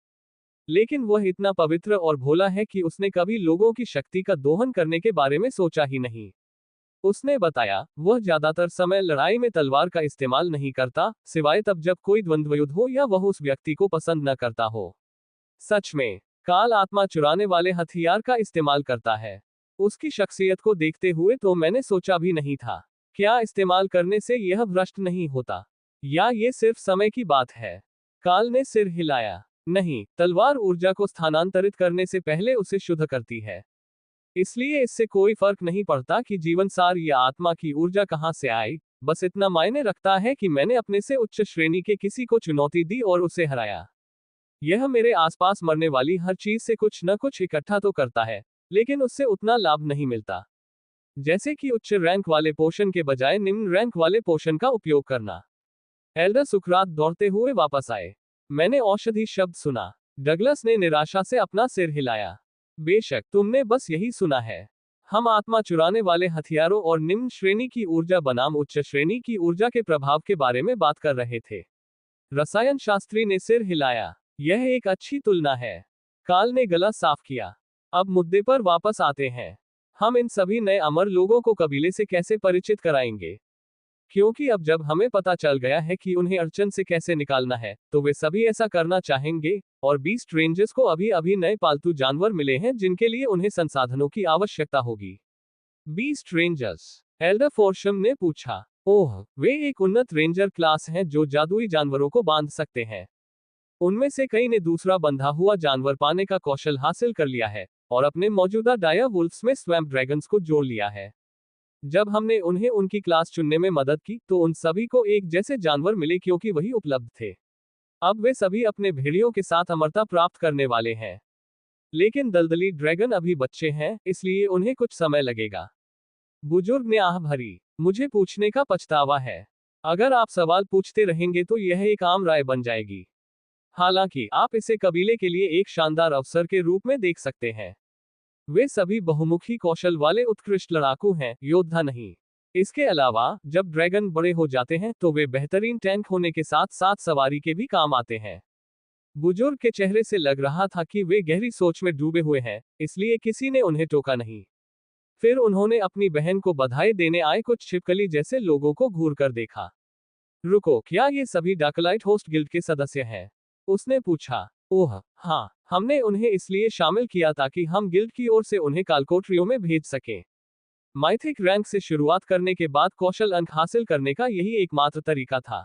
लेकिन वह इतना पवित्र और भोला है कि उसने कभी लोगों की शक्ति का दोहन करने के बारे में सोचा ही नहीं। उसने बताया, वह ज्यादातर समय लड़ाई में तलवार का इस्तेमाल नहीं करता, सिवाय तब जब कोई द्वंद्व युद्ध हो या वह उस व्यक्ति को पसंद न करता हो। सच में काल आत्मा चुराने वाले हथियार का इस्तेमाल करता है। उसकी शख्सियत को देखते हुए तो मैंने सोचा भी नहीं था। क्या इस्तेमाल करने से यह भ्रष्ट नहीं होता? या ये सिर्फ समय की बात है? काल ने सिर हिलाया। नहीं, तलवार ऊर्जा को स्थानांतरित करने से पहले उसे शुद्ध करती है। इसलिए इससे कोई फर्क नहीं पड़ता कि जीवनसार या आत्मा की ऊर्जा कहां से आई, बस इतना मायने रखता है कि मैंने अपने से उच्च श्रेणी के किसी को चुनौती दी और उसे हराया। यह मेरे आसपास मरने वाली हर चीज से कुछ न कुछ इकट्ठा तो करता है, लेकिन उससे उतना लाभ नहीं मिलता। जैसे कि उच्च रैंक वाले पोषण के बजाय निम्न रैंक वाले पोषण का उपयोग करना। एल्डर सुकरात दौड़ते हुए वापस आए। मैंने औषधि शब्द सुना। डगलस ने निराशा से अपना सिर हिलाया। बेशक तुमने बस यही सुना है। हम आत्मा चुराने वाले हथियारों और निम्न श्रेणी की ऊर्जा बनाम उच्च श्रेणी की ऊर्जा के प्रभाव के बारे में बात कर रहे थे। रसायन शास्त्री ने सिर हिलाया। यह एक अच्छी तुलना है। काल ने गला साफ किया। अब मुद्दे पर वापस आते हैं। हम इन सभी नए अमर लोगों को कबीले से कैसे परिचित कराएंगे? क्योंकि अब जब हमें पता चल गया है कि उन्हें अड़चन से कैसे निकालना है, तो वे सभी ऐसा करना चाहेंगे, और बीस्ट रेंजर्स को अभी अभी नए पालतू जानवर मिले हैं जिनके लिए उन्हें संसाधनों की आवश्यकता होगी। Beast rangers? एल्डर फोर्शम ने पूछा। ओह, वे एक उन्नत रेंजर क्लास हैं जो जादुई जानवरों को बांध सकते हैं। उनमें से कई ने दूसरा बंधा हुआ जानवर पाने का कौशल हासिल कर लिया है, और अपने मौजूदा डायर वुल्फ्स में स्वैम्प ड्रैगन्स को जोड़ लिया है। जब हमने उन्हें उनकी क्लास चुनने में मदद की तो उन सभी को एक जैसे जानवर मिले क्योंकि वही उपलब्ध थे। अब वे सभी अपने भेड़ियों के साथ अमरता प्राप्त करने वाले हैं। लेकिन दलदली ड्रैगन अभी बच्चे हैं, इसलिए उन्हें कुछ समय लगेगा। बुजुर्ग ने आह भरी। मुझे पूछने का पछतावा है। अगर आप सवाल पूछते रहेंगे तो यह एक आम राय बन जाएगी। हालांकि आप इसे कबीले के लिए एक शानदार अवसर के रूप में देख सकते हैं। वे सभी बहुमुखी कौशल वाले उत्कृष्ट लड़ाकू हैं, योद्धा नहीं। इसके अलावा जब ड्रैगन बड़े हो जाते हैं तो वे बेहतरीन टैंक होने के साथ साथ सवारी के भी काम आते हैं। बुजुर्ग के चेहरे से लग रहा था कि वे गहरी सोच में डूबे हुए हैं, इसलिए किसी ने उन्हें टोका नहीं। फिर उन्होंने अपनी बहन को बधाई देने आए कुछ छिपकली जैसे लोगों को घूर कर देखा। रुको, क्या ये सभी डाकलाइट होस्ट गिल्ड के सदस्य हैं? उसने पूछा। ओह हाँ, हमने उन्हें इसलिए शामिल किया ताकि हम गिल्ड की ओर से उन्हें कालकोठरियों में भेज सकें। माइथिक रैंक से शुरुआत करने के बाद कौशल अंक हासिल करने का यही एकमात्र तरीका था।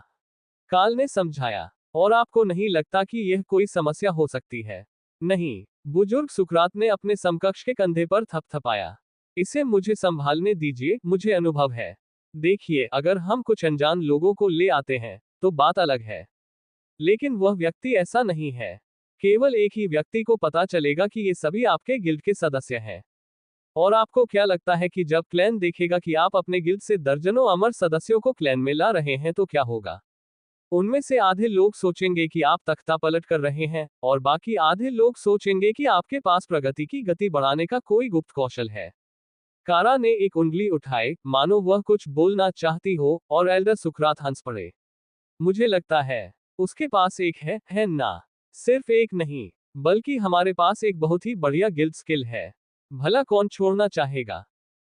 काल ने समझाया। और आपको नहीं लगता कि यह कोई समस्या हो सकती है? नहीं, बुजुर्ग सुकरात ने अपने समकक्ष के कंधे पर थपथपाया। इसे मुझे संभालने दीजिए, मुझे अनुभव है। देखिए, अगर हम कुछ अनजान लोगों को ले आते हैं तो बात अलग है। लेकिन वह व्यक्ति ऐसा नहीं है। केवल एक ही व्यक्ति को पता चलेगा कि ये सभी आपके गिल्ड के सदस्य हैं। और आपको क्या लगता है कि जब क्लैन देखेगा कि आप अपने गिल्ड से दर्जनों अमर सदस्यों को क्लैन में ला रहे हैं तो क्या होगा? उनमें से आधे लोग सोचेंगे कि आप तख्ता पलट कर रहे हैं, और बाकी आधे लोग सोचेंगे कि आपके पास प्रगति की गति बढ़ाने का कोई गुप्त कौशल है। कारा ने एक उंगली उठाई, मानो वह कुछ बोलना चाहती हो, और एल्डर सुकरात हंस पड़े। मुझे लगता है उसके पास एक है ना? सिर्फ एक नहीं, बल्कि हमारे पास एक बहुत ही बढ़िया गिल्ड स्किल है। भला कौन छोड़ना चाहेगा?